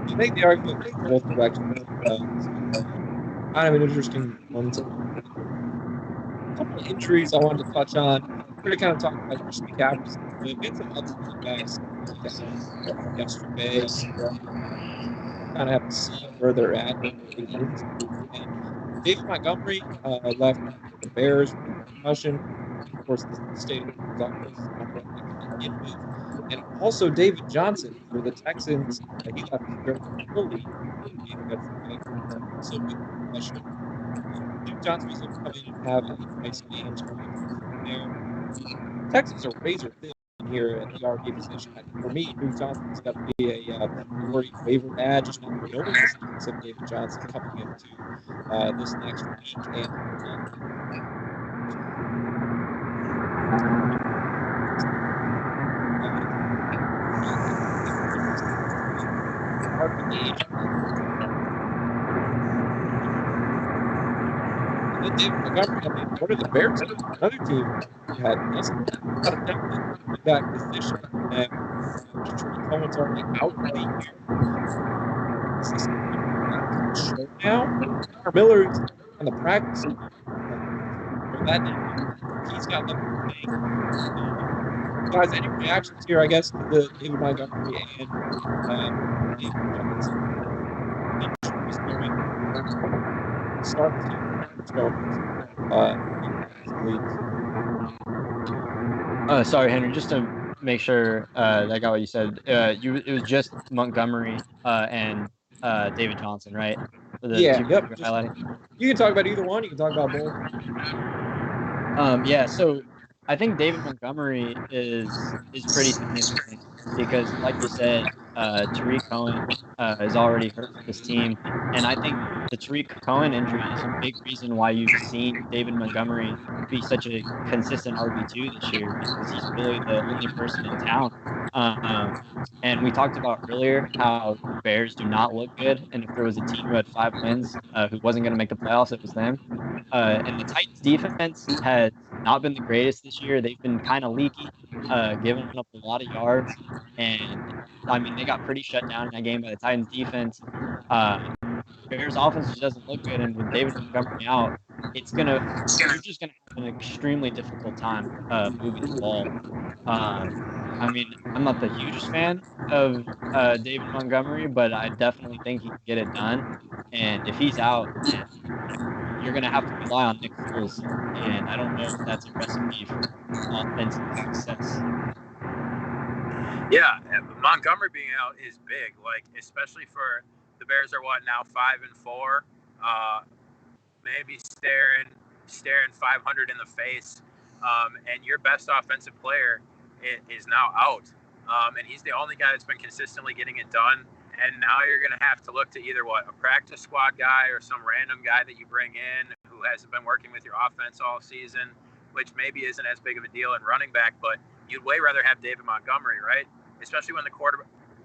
I make the argument in both directions. Kind of an interesting one. A couple of injuries I wanted to touch on. We're going to kind of talk about Chris McCaffrey. We've been some other quarterbacks yesterday. Kind of have to see where they're at in the games. And David Montgomery left the Bears with a concussion. Of course, the state of his offense is not what they can begin with. And also David Johnson for the Texans. He left very early in the game against the Vikings. So with concussion. David Johnson was able to come in and have a nice game there. Texans are razor thin here at the RB position. For me, Duke Johnson's got to be a priority waiver add, just not knowing the status of David Johnson coming into this next week. And hard to gauge. And then David Montgomery, I mean, what are the Bears? Another team had nothing. Not a definite back position. And Detroit Cohen's already out of the year. This is show now. Connor Miller is on the practice field. He's got them playing. Guys, any reactions here, I guess, to the David Montgomery and David Johnson injuries going start to Sorry, Henry, just to make sure that I got what you said. It was just Montgomery and David Johnson, right? Yeah, two yep. highlighting. You can talk about either one. You can talk about both. Yeah, so I think David Montgomery is pretty significant because, like you said, Tariq Cohen is already hurt for this team, and I think the Tariq Cohen injury is a big reason why you've seen David Montgomery be such a consistent RB2 this year because he's really the only person in town. And we talked about earlier how the Bears do not look good, and if there was a team who had 5 wins who wasn't going to make the playoffs, it was them. And the Titans defense has not been the greatest this year. They've been kind of leaky, giving up a lot of yards. And I mean, they got pretty shut down in that game by the Titans defense. Bears offense just doesn't look good. And with David Montgomery out, you're just gonna have an extremely difficult time moving the ball. I mean, I'm not the hugest fan of David Montgomery, but I definitely think he can get it done. And if he's out, you're going to have to rely on Nick Foles, and I don't know if that's a recipe for offensive success. Yeah, Montgomery being out is big, like especially for the Bears are now 5-4, maybe staring 500 in the face, and your best offensive player is now out, and he's the only guy that's been consistently getting it done. And now you're going to have to look to either a practice squad guy or some random guy that you bring in who hasn't been working with your offense all season, which maybe isn't as big of a deal in running back, but you'd way rather have David Montgomery, right? Especially when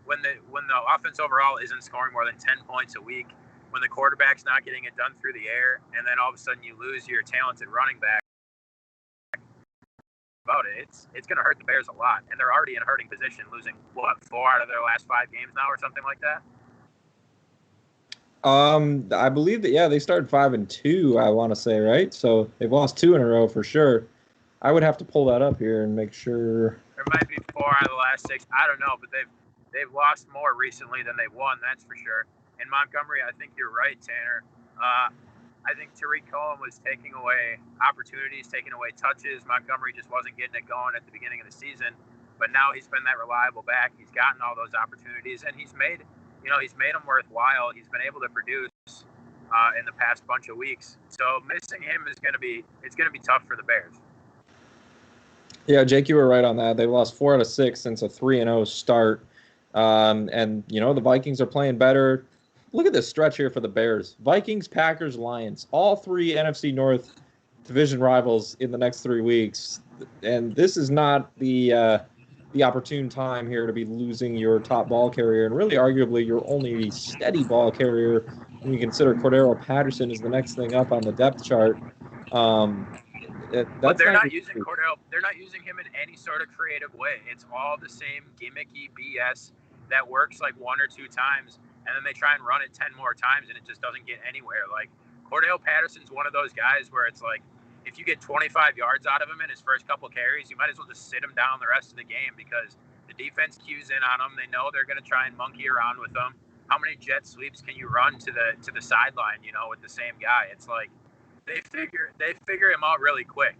when the offense overall isn't scoring more than 10 points a week, when the quarterback's not getting it done through the air, and then all of a sudden you lose your talented running back. About it, it's going to hurt the Bears a lot, and they're already in a hurting position, losing 4 out of their last 5 games now, or something like that. I believe that they started 5-2. I want to say, right? So they've lost 2 in a row for sure. I would have to pull that up here and make sure. There might be 4 out of the last 6. I don't know, but they've lost more recently than they've won. That's for sure. And Montgomery, I think you're right, Tanner. I think Tariq Cohen was taking away opportunities, taking away touches. Montgomery just wasn't getting it going at the beginning of the season, but now he's been that reliable back. He's gotten all those opportunities, and he's made them worthwhile. He's been able to produce in the past bunch of weeks. So missing him it's going to be tough for the Bears. Yeah, Jake, you were right on that. They've lost 4 out of 6 since a 3-0 start, and the Vikings are playing better. Look at this stretch here for the Bears. Vikings, Packers, Lions. All 3 NFC North division rivals in the next 3 weeks. And this is not the the opportune time here to be losing your top ball carrier and really arguably your only steady ball carrier when you consider Cordero Patterson is the next thing up on the depth chart. But That's they're not not using Cordero. They're not using him in any sort of creative way. It's all the same gimmicky BS that works like 1 or 2 times, and then they try and run it 10 more times, and it just doesn't get anywhere. Like Cordero Patterson's one of those guys where it's like, if you get 25 yards out of him in his first couple carries, you might as well just sit him down the rest of the game because the defense cues in on him. They know they're going to try and monkey around with him. How many jet sweeps can you run to the sideline? With the same guy. It's like they figure him out really quick.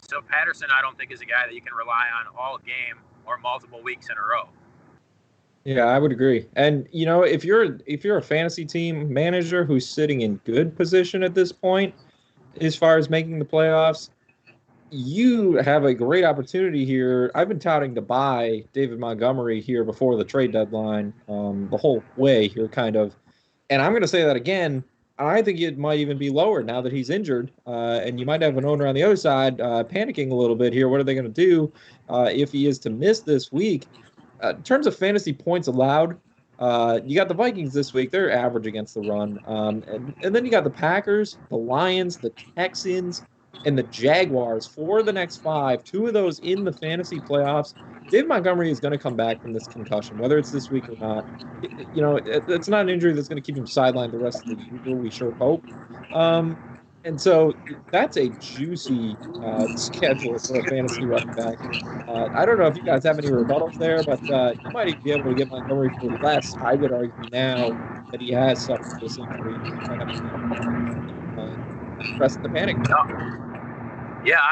So Patterson, I don't think is a guy that you can rely on all game or multiple weeks in a row. Yeah, I would agree. And if you're a fantasy team manager who's sitting in good position at this point, as far as making the playoffs, you have a great opportunity here. I've been touting to buy David Montgomery here before the trade deadline, the whole way here, kind of. And I'm going to say that again. I think it might even be lower now that he's injured, and you might have an owner on the other side panicking a little bit here. What are they going to do if he is to miss this week? In terms of fantasy points allowed, you got the Vikings this week. They're average against the run. And then you got the Packers, the Lions, the Texans, and the Jaguars for the next 5. 2 of those in the fantasy playoffs. David Montgomery is going to come back from this concussion, whether it's this week or not. It's not an injury that's going to keep him sidelined the rest of the year. We sure hope. And so that's a juicy schedule for a fantasy running back. I don't know if you guys have any rebuttals there, but you might even be able to get Montgomery for less. I would argue now that he has suffered this injury. Rest of the panic. Yeah,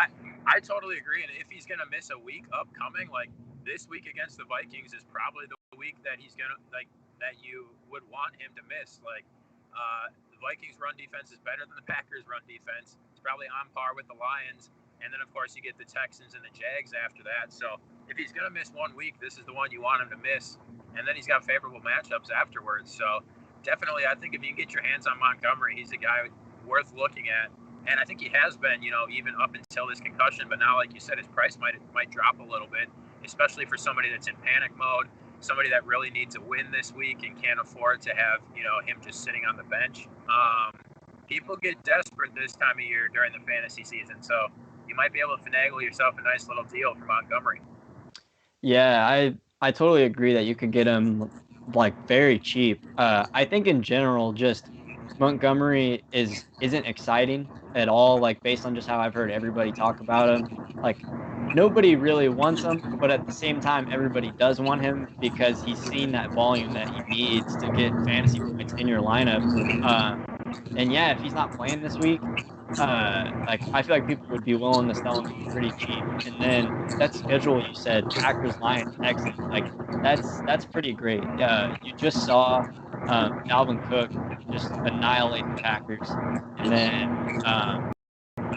I totally agree. And if he's going to miss a week upcoming, like this week against the Vikings is probably the week that he's going to that you would want him to miss. Like the Vikings run defense is better than the Packers run defense. It's probably on par with the Lions. And then, of course, you get the Texans and the Jags after that. So if he's going to miss 1 week, this is the one you want him to miss. And then he's got favorable matchups afterwards. So definitely, I think if you can get your hands on Montgomery, he's a guy worth looking at. And I think he has been, even up until this concussion. But now, like you said, his price might drop a little bit, especially for somebody that's in panic mode, somebody that really needs a win this week and can't afford to have, him just sitting on the bench. People get desperate this time of year during the fantasy season. So you might be able to finagle yourself a nice little deal for Montgomery. Yeah, I totally agree that you could get him very cheap. I think in general, just Montgomery isn't exciting at all, based on just how I've heard everybody talk about him. Nobody really wants him, but at the same time, everybody does want him because he's seen that volume that he needs to get fantasy points in your lineup. And yeah, if he's not playing this week, I feel like people would be willing to sell him pretty cheap. And then that schedule you said, Packers, Lions, Texans, that's pretty great. You just saw Dalvin Cook just annihilate the Packers, and then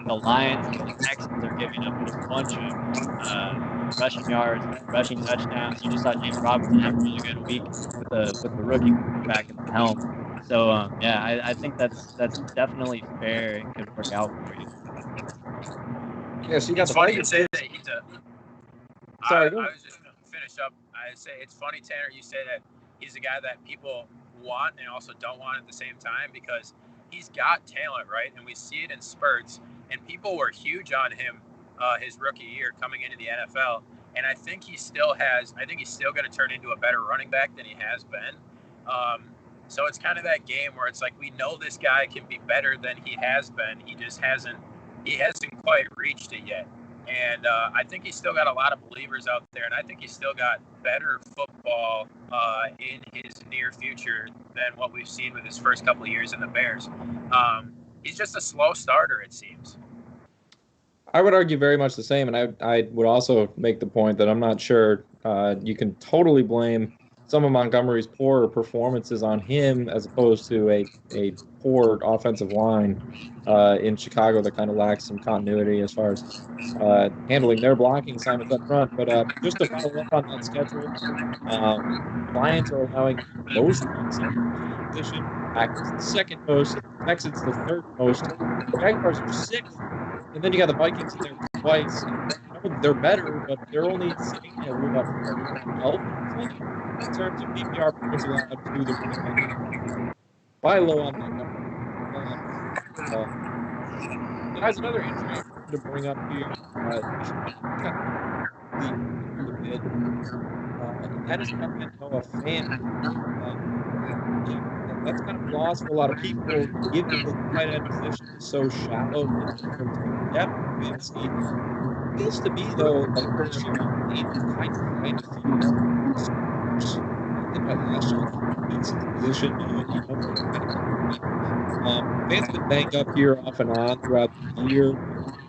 the Lions and the Texans are giving up a bunch of rushing yards, rushing touchdowns. You just saw James Robinson have a really good week with the rookie back at the helm. So yeah, I think that's definitely fair and could work out for you. Yeah, so you got it's the funny Vikings. You say that he's a. Sorry, I was just going to finish up. I say it's funny, Tanner. You say that he's a guy that people want and also don't want at the same time because he's got talent, right? And we see it in spurts. And people were huge on him his rookie year coming into the NFL. And I think he still has. I think he's still going to turn into a better running back than he has been. So it's kind of that game where it's like we know this guy can be better than he has been. He just hasn't quite reached it yet. And I think he's still got a lot of believers out there, and I think he's still got better football in his near future than what we've seen with his first couple of years in the Bears. He's just a slow starter, it seems. I would argue very much the same, and I would also make the point that I'm not sure you can totally blame some of Montgomery's poor performances on him as opposed to a poor offensive line in Chicago that kind of lacks some continuity as far as handling their blocking assignments up front. But just to follow up on that schedule, Lions are allowing most points in position, Packers the second most, Texans the third most, Jaguars are sixth, and then you got the Vikings in there twice, they're better, but they're only sitting at what 12% in terms of PPR points allowed to the running back. By low on that number. Uh, Guys, another injury I wanted to bring up here. Kind of a bit, and that is Titan Noah Fant. That's kind of a loss for a lot of people, given that the tight end position is so shallow in terms of depth in fantasy. Feels to me though, like this year you can kind of find a few stars. I think like last year it's the position Fant's been banged up here off and on throughout the year.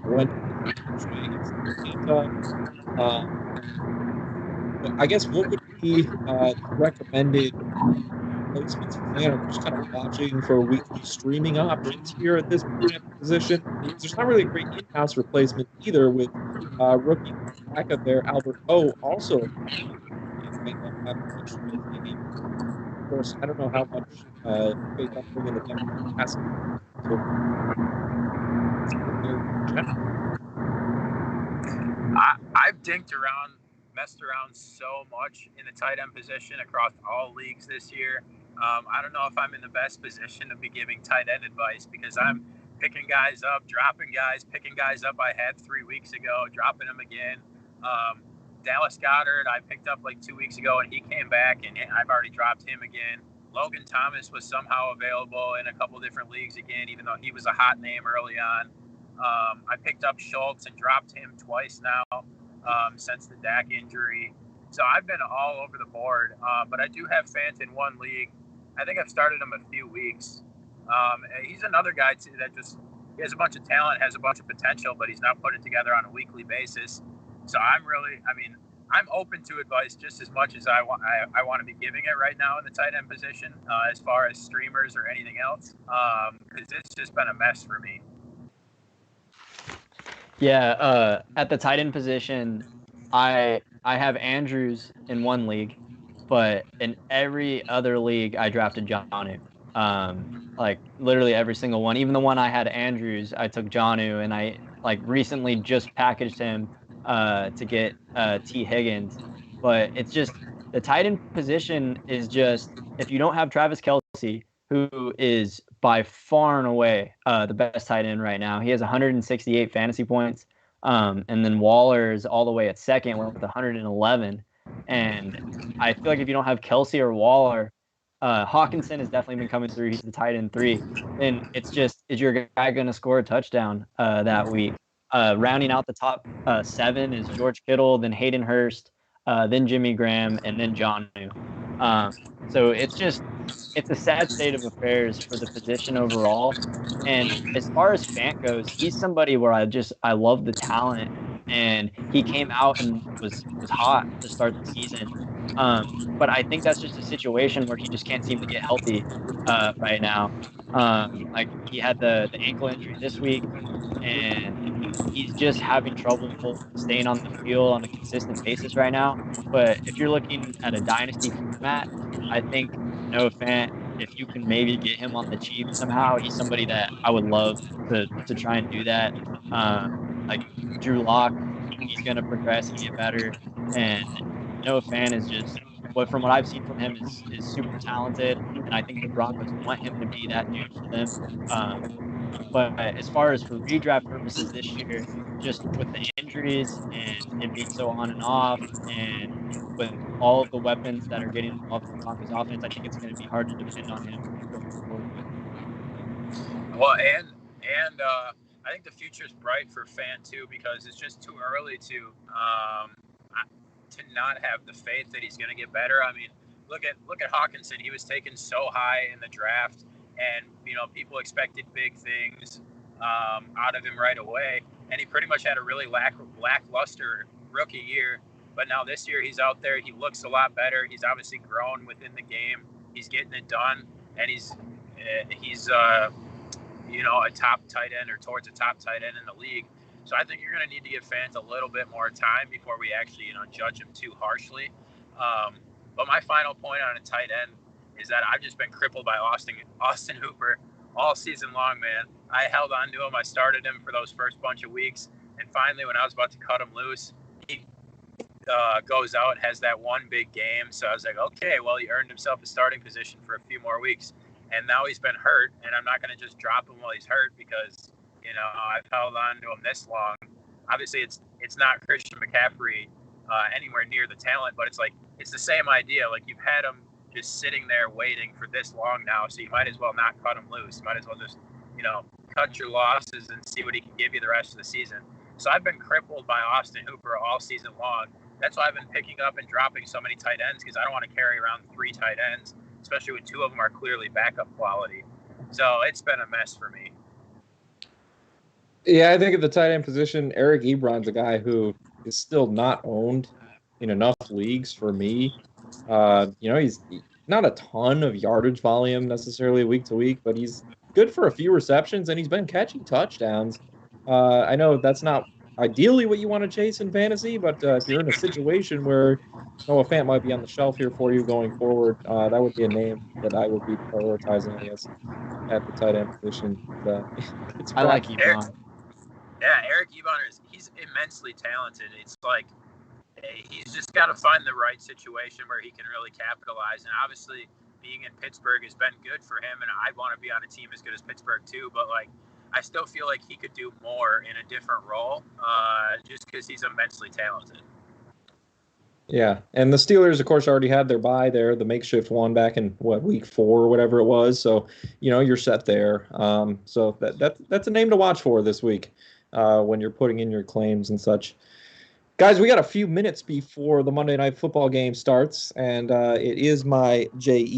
Went against Atlanta. But I guess what would be the recommended placements for fan? Are we just kind of watching for weekly streaming options here at this point at the position? There's not really a great in-house replacement either with rookie backup there, Albert O, also. Of course, I don't know how much faith I'm bringing the Denver passing. So, I've messed around so much in the tight end position across all leagues this year. I don't know if I'm in the best position to be giving tight end advice because I'm picking guys up, dropping guys, picking guys up I had 3 weeks ago, dropping them again. Dallas Goedert, I picked up like 2 weeks ago, and he came back, and I've already dropped him again. Logan Thomas was somehow available in a couple different leagues again, even though he was a hot name early on. I picked up Schultz and dropped him twice now since the Dak injury. So I've been all over the board, but I do have Fant in one league. I think I've started him a few weeks. He's another guy too that he has a bunch of talent, has a bunch of potential, but he's not put it together on a weekly basis. So I'm open to advice just as much as I want to be giving it right now in the tight end position, as far as streamers or anything else, because it's just been a mess for me. Yeah, at the tight end position, I have Andrews in one league, but in every other league I drafted Jonnu. Like literally every single one. Even the one I had Andrews, I took Jonnu, and I like recently just packaged him to get T Higgins. But it's just the tight end position is just if you don't have Travis Kelce, who is by far and away the best tight end right now. He has 168 fantasy points. And then Waller is all the way at second with 111. And I feel like if you don't have Kelce or Waller, Hawkinson has definitely been coming through. He's the tight end 3. And it's just, is your guy going to score a touchdown that week? Rounding out the top 7 is George Kittle, then Hayden Hurst, then Jimmy Graham, and then Jonnu. So it's a sad state of affairs for the position overall. And as far as Fant goes, he's somebody where I love the talent, and he came out and was hot to start the season. But I think that's just a situation where he just can't seem to get healthy right now. Like he had the ankle injury this week, and he's just having trouble staying on the field on a consistent basis right now. But if you're looking at a dynasty format, I think Noah Fant, if you can maybe get him on the cheap somehow, he's somebody that I would love to try and do that. Like Drew Lock, he's gonna progress and get better, and Noah Fant is just from what I've seen from him is super talented, and I think the Broncos want him to be that dude for them. But as far as for redraft purposes this year, just with the injuries and him being so on and off, and with all of the weapons that are getting involved in the Broncos offense, I think it's going to be hard to depend on him going forward. Well, and I think the future's bright for Fant too, because it's just too early to not have the faith that he's going to get better. I mean, look at Hawkinson. He was taken so high in the draft, and people expected big things out of him right away, and he pretty much had a really lackluster rookie year. But now this year he's out there. He looks a lot better. He's obviously grown within the game. He's getting it done, and he's a top tight end or towards a top tight end in the league. So I think you're going to need to give fans a little bit more time before we actually, judge him too harshly. But my final point on a tight end is that I've just been crippled by Austin Hooper all season long, man. I held on to him. I started him for those first bunch of weeks, And finally, when I was about to cut him loose, he goes out, has that one big game. So I was like, okay, well, he earned himself a starting position for a few more weeks. And now he's been hurt, and I'm not going to just drop him while he's hurt because, I've held on to him this long. Obviously, it's not Christian McCaffrey anywhere near the talent, but it's the same idea. Like, you've had him just sitting there waiting for this long now, so you might as well not cut him loose. You might as well just, cut your losses and see what he can give you the rest of the season. So I've been crippled by Austin Hooper all season long. That's why I've been picking up and dropping so many tight ends, because I don't want to carry around 3 tight ends, especially when 2 of them are clearly backup quality. So it's been a mess for me. Yeah, I think at the tight end position, Eric Ebron's a guy who is still not owned in enough leagues for me. He's not a ton of yardage volume necessarily week to week, but he's good for a few receptions, and he's been catching touchdowns. I know that's not ideally what you want to chase in fantasy, but if you're in a situation where Noah Fant might be on the shelf here for you going forward, that would be a name that I would be prioritizing, I guess, at the tight end position. It's I like Ebron. Eric Ebron he's immensely talented. It's like he's just got to find the right situation where he can really capitalize. And obviously, being in Pittsburgh has been good for him, and I want to be on a team as good as Pittsburgh too. But I still feel like he could do more in a different role, just because he's immensely talented. Yeah, and the Steelers, of course, already had their bye there, the makeshift one back in week 4 or whatever it was. So you're set there. So that's a name to watch for this week when you're putting in your claims and such. Guys, we got a few minutes before the Monday Night Football game starts, and it is my Jets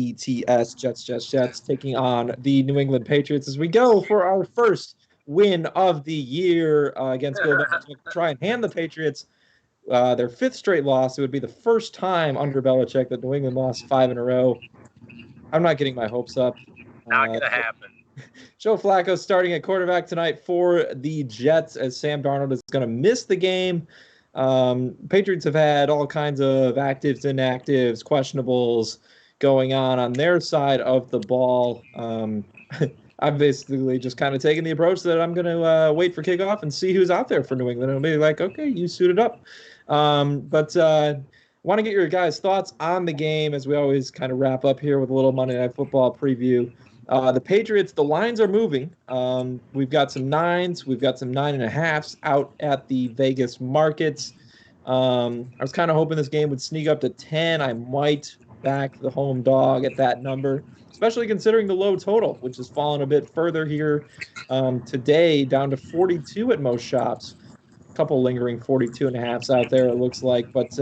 taking on the New England Patriots as we go for our first win of the year against Bill Belichick. Try and hand the Patriots their 5th straight loss. It would be the first time under Belichick that New England lost 5 in a row. I'm not getting my hopes up. Not going to happen. Joe Flacco starting at quarterback tonight for the Jets as Sam Darnold is going to miss the game. Patriots have had all kinds of actives, inactives, questionables going on their side of the ball. I've basically just kind of taken the approach that I'm going to wait for kickoff and see who's out there for New England. It'll be like, okay, you suited up. But want to get your guys' thoughts on the game as we always kind of wrap up here with a little Monday Night Football preview. The Patriots, the lines are moving. We've got some 9s. We've got some 9.5s out at the Vegas markets. I was kind of hoping this game would sneak up to 10. I might back the home dog at that number, especially considering the low total, which has fallen a bit further here today, down to 42 at most shops. A couple lingering 42.5s out there, it looks like. But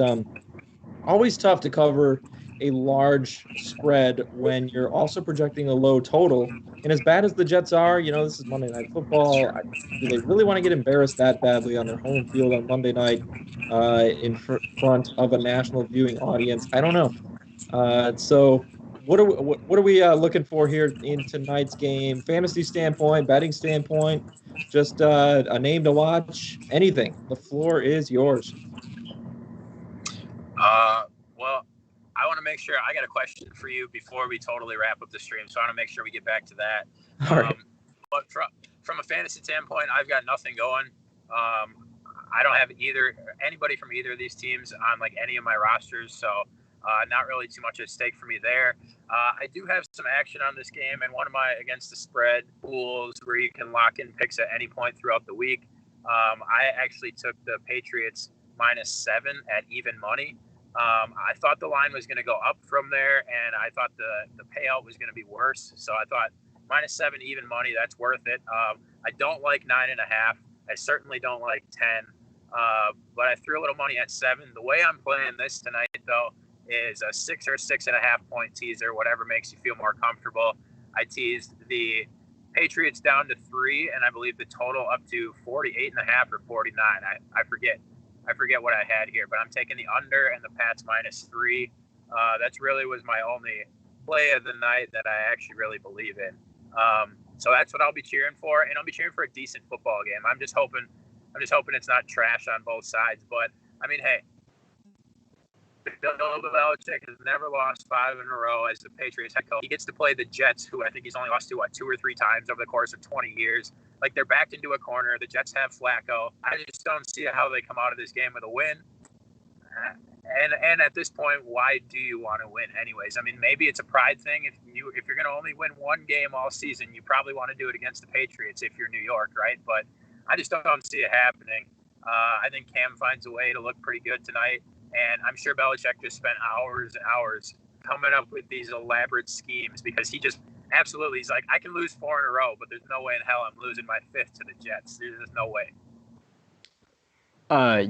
always tough to cover a large spread when you're also projecting a low total. And as bad as the Jets are, this is Monday Night Football. Do they really want to get embarrassed that badly on their home field on Monday night in front of a national viewing audience? I don't know. So what are we looking for here in tonight's game? Fantasy standpoint, betting standpoint, just a name to watch, anything. The floor is yours. Well, I want to make sure I got a question for you before we totally wrap up the stream. So I want to make sure we get back to that. All right. But from a fantasy standpoint, I've got nothing going. I don't have anybody from either of these teams on any of my rosters. So not really too much at stake for me there. I do have some action on this game and one of my against the spread pools where you can lock in picks at any point throughout the week. I actually took the Patriots -7 at even money. I thought the line was going to go up from there, and I thought the payout was going to be worse. So I thought -7 even money, that's worth it. I don't like 9.5. I certainly don't like 10. But I threw a little money at 7. The way I'm playing this tonight, though, is a 6 or 6.5 point teaser, whatever makes you feel more comfortable. I teased the Patriots down to 3, and I believe the total up to 48.5 or 49. I forget what I had here, but I'm taking the under and the Pats -3. That's really was my only play of the night that I actually really believe in. So that's what I'll be cheering for, and I'll be cheering for a decent football game. I'm just hoping it's not trash on both sides. But I mean, hey, Bill Belichick has never lost 5 in a row as the Patriots head coach. He gets to play the Jets, who I think he's only lost to, 2 or 3 times over the course of 20 years. Like, they're backed into a corner. The Jets have Flacco. I just don't see how they come out of this game with a win. And at this point, why do you want to win anyways? I mean, maybe it's a pride thing. If you're going to only win one game all season, you probably want to do it against the Patriots if you're New York, right? But I just don't see it happening. I think Cam finds a way to look pretty good tonight. And I'm sure Belichick just spent hours and hours coming up with these elaborate schemes because he just absolutely, he's like, I can lose 4 in a row, but there's no way in hell I'm losing my 5th to the Jets. There's just no way.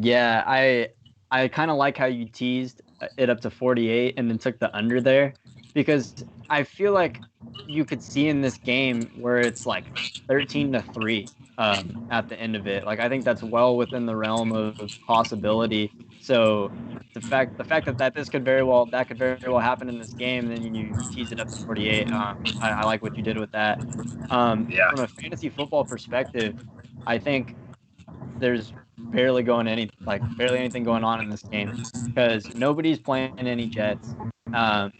Yeah, I kind of like how you teased it up to 48 and then took the under there, because I feel like you could see in this game where it's like 13-3 at the end of it. Like, I think that's well within the realm of possibility. So the fact that this could very well happen in this game, and then you tease it up to 48. I like what you did with that. Yeah. From a fantasy football perspective, I think there's barely anything going on in this game because nobody's playing any Jets.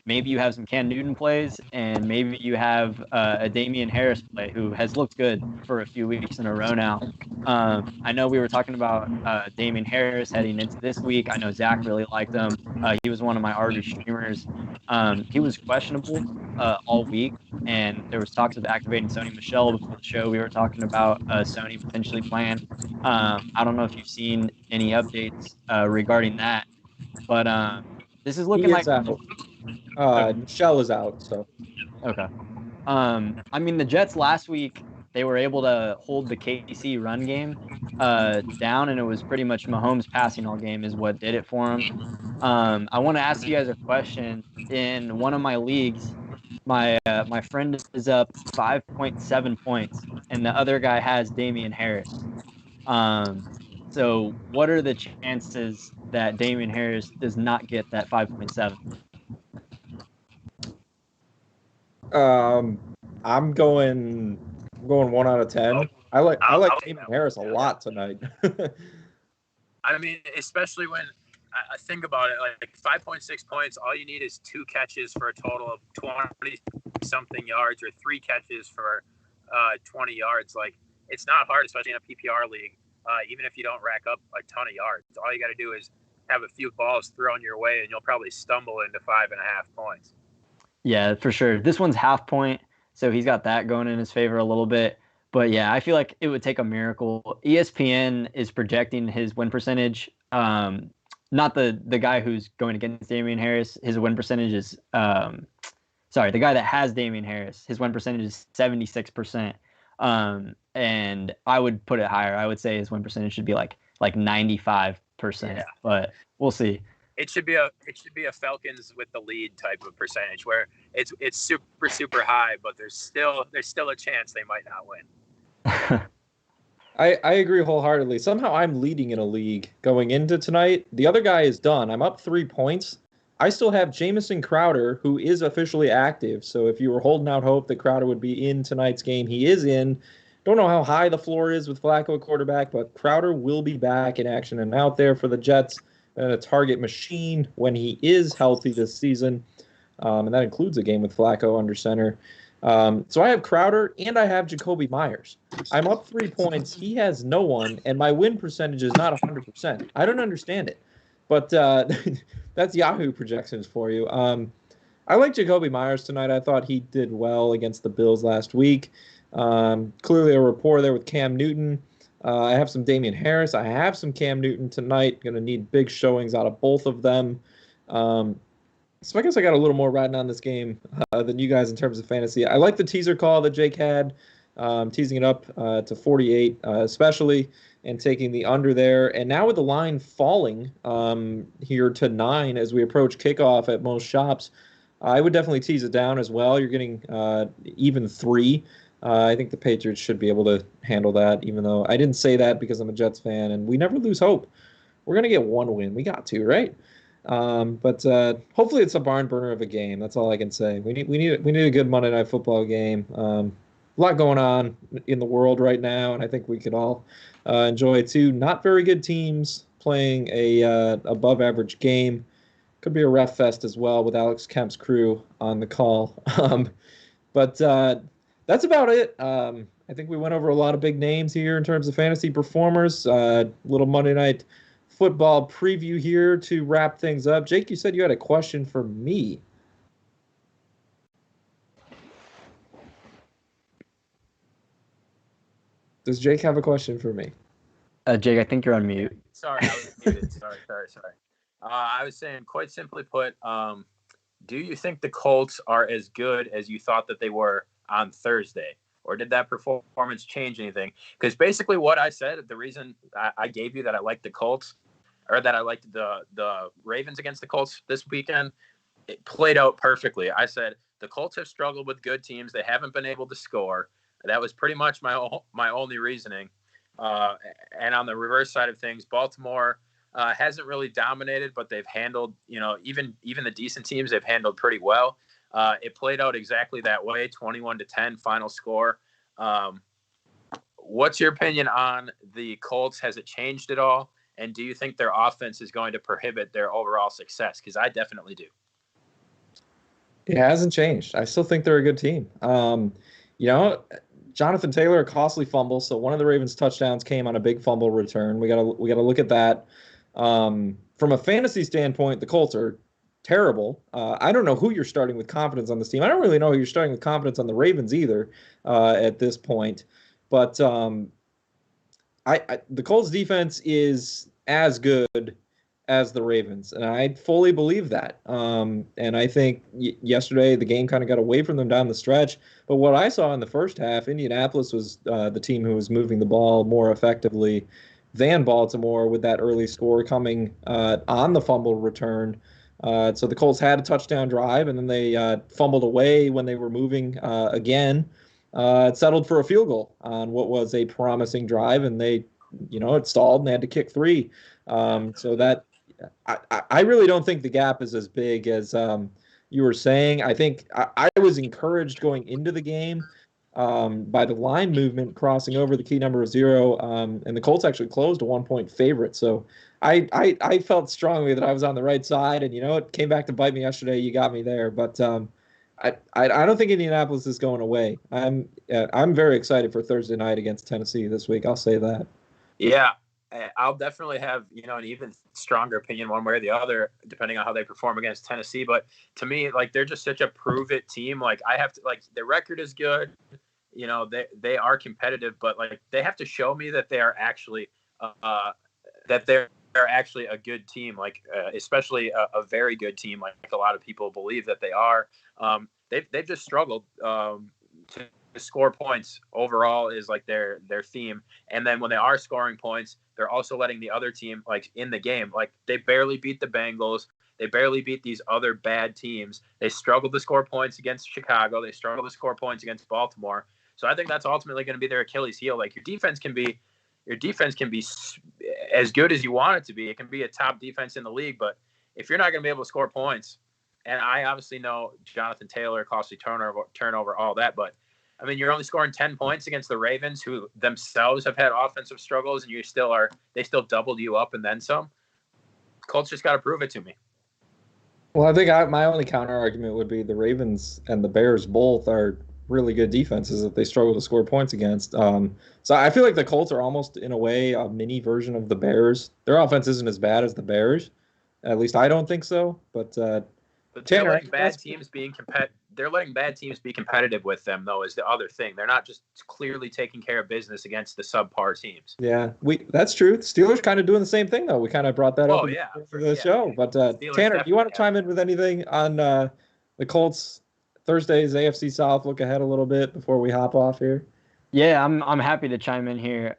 Maybe you have some Cam Newton plays, and maybe you have a Damian Harris play who has looked good for a few weeks in a row now. I know we were talking about Damian Harris heading into this week. I know Zach really liked him. He was one of my RB streamers. He was questionable all week, and there was talks of activating Sony Michel before the show. We were talking about Sony potentially playing. I don't know if you've seen any updates regarding that, but this is looking like out. Michelle is out, so okay. I mean, the Jets last week, they were able to hold the KC run game down, and it was pretty much Mahomes passing all game is what did it for him. I want to ask you guys a question. In one of my leagues, my friend is up 5.7 points, and the other guy has Damian Harris. So what are the chances that Damian Harris does not get that 5.7? I'm going 1 out of 10. I like Damian Harris a lot tonight. I mean, especially when I think about it, like 5.6 points, all you need is 2 catches for a total of 20-something yards or 3 catches for 20 yards. Like, it's not hard, especially in a PPR league, even if you don't rack up a ton of yards. All you got to do is have a few balls thrown your way, and you'll probably stumble into 5.5 points. Yeah, for sure. This one's half point, so he's got that going in his favor a little bit. But yeah, I feel like it would take a miracle. ESPN is projecting his win percentage. Not the guy who's going against Damian Harris. His win percentage is the guy that has Damian Harris. His win percentage is 76%. And I would put it higher. I would say his win percentage should be like 95%. Yeah. But we'll see. It should be a Falcons with the lead type of percentage where it's super high, but there's still a chance they might not win. I agree wholeheartedly. Somehow I'm leading in a league going into tonight. The other guy is done. I'm up 3 points. I still have Jamison Crowder, who is officially active. So if you were holding out hope that Crowder would be in tonight's game, he is in. Don't know how high the floor is with Flacco at quarterback, but Crowder will be back in action and out there for the Jets. And a target machine when he is healthy this season. And that includes a game with Flacco under center. So I have Crowder and I have Jacoby Myers. I'm up 3 points. He has no one, and my win percentage is not 100%. I don't understand it. But that's Yahoo projections for you. I like Jacoby Myers tonight. I thought he did well against the Bills last week. Clearly a rapport there with Cam Newton. I have some Damian Harris. I have some Cam Newton tonight. Going to need big showings out of both of them. So I guess I got a little more riding on this game than you guys in terms of fantasy. I like the teaser call that Jake had, teasing it up to 48 especially, and taking the under there. And now with the line falling here to 9 as we approach kickoff at most shops, I would definitely tease it down as well. You're getting even 3. I think the Patriots should be able to handle that, even though I didn't say that because I'm a Jets fan, and we never lose hope. We're going to get 1 win. We got to, right? But hopefully it's a barn burner of a game. That's all I can say. We need a good Monday Night Football game. A lot going on in the world right now, and I think we could all enjoy 2 not very good teams playing a above average game. Could be a ref fest as well with Alex Kemp's crew on the call. But that's about it. I think we went over a lot of big names here in terms of fantasy performers. Little Monday Night Football preview here to wrap things up. Jake, you said you had a question for me. Does Jake have a question for me? Jake, I think you're on mute. Sorry, I was muted. Sorry. I was saying, quite simply put, do you think the Colts are as good as you thought that they were on Thursday? Or did that performance change anything? Because basically what I said, the reason I gave you that I liked the Colts, or that I liked the Ravens against the Colts this weekend, it played out perfectly. I said the Colts have struggled with good teams. They haven't been able to score. That was pretty much my only reasoning. And on the reverse side of things, Baltimore hasn't really dominated, but they've handled, even the decent teams they've handled pretty well. It played out exactly that way, 21-10 final score. What's your opinion on the Colts? Has it changed at all? And do you think their offense is going to prohibit their overall success? Because I definitely do. It hasn't changed. I still think they're a good team. Jonathan Taylor, a costly fumble. So one of the Ravens' touchdowns came on a big fumble return. We gotta look at that. From a fantasy standpoint, the Colts are terrible. I don't know who you're starting with confidence on this team. I don't really know who you're starting with confidence on the Ravens either at this point. But the Colts defense is as good as the Ravens, and I fully believe that. And I think yesterday the game kind of got away from them down the stretch. But what I saw in the first half, Indianapolis was the team who was moving the ball more effectively than Baltimore, with that early score coming on the fumble return. So the Colts had a touchdown drive, and then they fumbled away when they were moving again. It settled for a field goal on what was a promising drive, and they, it stalled and they had to kick three. So that I really don't think the gap is as big as you were saying. I think I was encouraged going into the game by the line movement crossing over the key number of 0, and the Colts actually closed a 1-point favorite. So I felt strongly that I was on the right side, and it came back to bite me yesterday. You got me there, but I don't think Indianapolis is going away. I'm very excited for Thursday night against Tennessee this week. I'll say that. Yeah, I'll definitely have an even stronger opinion one way or the other, depending on how they perform against Tennessee. But to me, they're just such a prove it team. I have to their record is good. They are competitive, but they have to show me that they are actually that they're actually a good team. Especially a very good team, like a lot of people believe that they are. They've just struggled to score points overall is their theme. And then when they are scoring points, they're also letting the other team in the game. They barely beat the Bengals. They barely beat these other bad teams. They struggled to score points against Chicago. They struggled to score points against Baltimore. So I think that's ultimately going to be their Achilles heel. Your defense can be as good as you want it to be. It can be a top defense in the league, but if you're not going to be able to score points, and I obviously know Jonathan Taylor, costly turnover, all that, but I mean, you're only scoring 10 points against the Ravens, who themselves have had offensive struggles, and they still doubled you up and then some. Colts just got to prove it to me. Well, I think my only counter argument would be the Ravens and the Bears both are really good defenses that they struggle to score points against. So I feel like the Colts are almost, in a way, a mini version of the Bears. Their offense isn't as bad as the Bears. At least I don't think so. But they're letting bad teams be competitive with them, though, is the other thing. They're not just clearly taking care of business against the subpar teams. Yeah, that's true. The Steelers kind of doing the same thing, though. We kind of brought that up for the show. But Tanner, do you want to chime in with anything on the Colts Thursday's AFC South look ahead a little bit before we hop off here? Yeah, I'm happy to chime in here.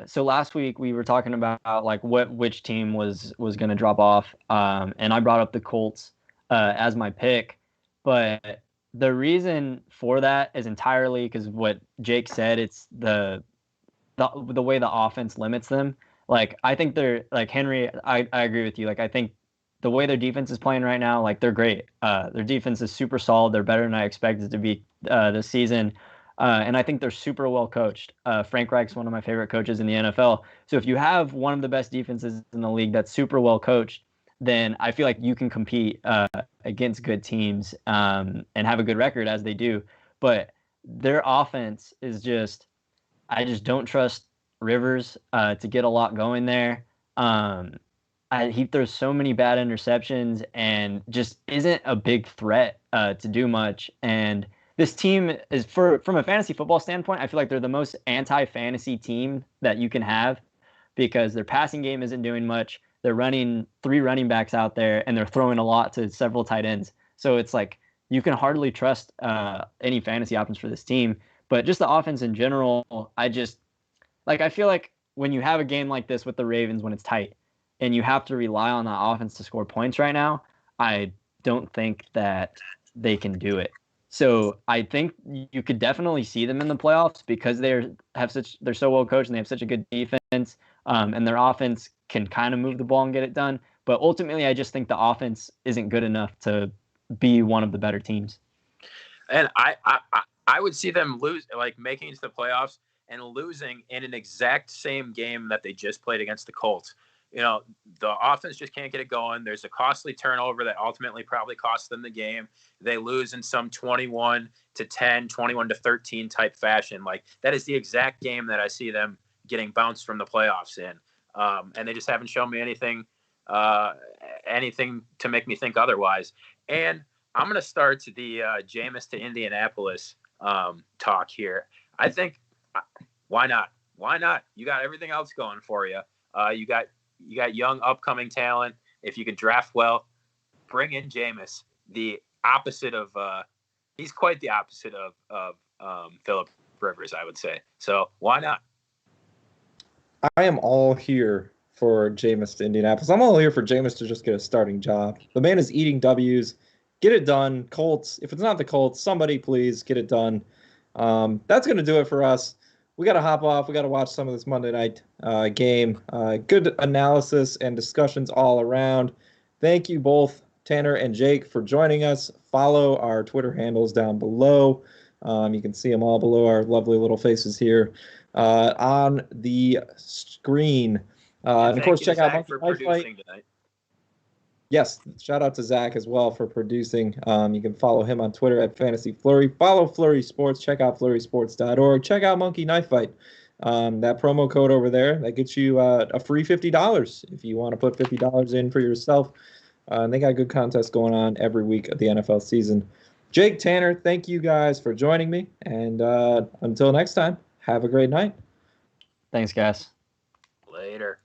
So last week we were talking about which team was going to drop off, and I brought up the Colts as my pick, but the reason for that is entirely because what Jake said. It's the way the offense limits them. I think they're Henry. I agree with you. I think the way their defense is playing right now, they're great. Their defense is super solid. They're better than I expected to be this season. And I think they're super well coached. Frank Reich's one of my favorite coaches in the NFL. So if you have one of the best defenses in the league that's super well coached, then I feel like you can compete against good teams and have a good record as they do. But their offense is just, I just don't trust Rivers to get a lot going there. He throws so many bad interceptions and just isn't a big threat to do much. And this team is, from a fantasy football standpoint, I feel like they're the most anti-fantasy team that you can have because their passing game isn't doing much. They're running 3 running backs out there and they're throwing a lot to several tight ends. So it's like you can hardly trust any fantasy options for this team. But just the offense in general, I feel like when you have a game like this with the Ravens when it's tight and you have to rely on that offense to score points right now, I don't think that they can do it. So I think you could definitely see them in the playoffs because they're so well coached and they have such a good defense, and their offense can kind of move the ball and get it done. But ultimately, I just think the offense isn't good enough to be one of the better teams. And I would see them lose, like making it to the playoffs and losing in an exact same game that they just played against the Colts. You know, the offense just can't get it going. There's a costly turnover that ultimately probably costs them the game. They lose in some 21-10, 21-13 type fashion. Like that is the exact game that I see them getting bounced from the playoffs in. And they just haven't shown me anything to make me think otherwise. And I'm going to start the Jameis to Indianapolis talk here. I think, why not? Why not? You got everything else going for you. You got young upcoming talent. If you can draft well, bring in Jameis. The opposite of he's quite the opposite of Phillip Rivers, I would say. So why not? I am all here for Jameis to Indianapolis. I'm all here for Jameis to just get a starting job. The man is eating W's. Get it done. Colts. If it's not the Colts, somebody please get it done. That's going to do it for us. We got to hop off. We got to watch some of this Monday night game. Good analysis and discussions all around. Thank you both, Tanner and Jake, for joining us. Follow our Twitter handles down below. You can see them all below our lovely little faces here on the screen. And of course, check out Monkey Knife Fight. Tonight. Yes, shout out to Zach as well for producing. You can follow him on Twitter at Fantasy Flurry. Follow Flurry Sports. Check out flurrysports.org. Check out Monkey Knife Fight. That promo code over there, that gets you a free $50 if you want to put $50 in for yourself. And they got good contests going on every week of the NFL season. Jake, Tanner, thank you guys for joining me. And until next time, have a great night. Thanks, guys. Later.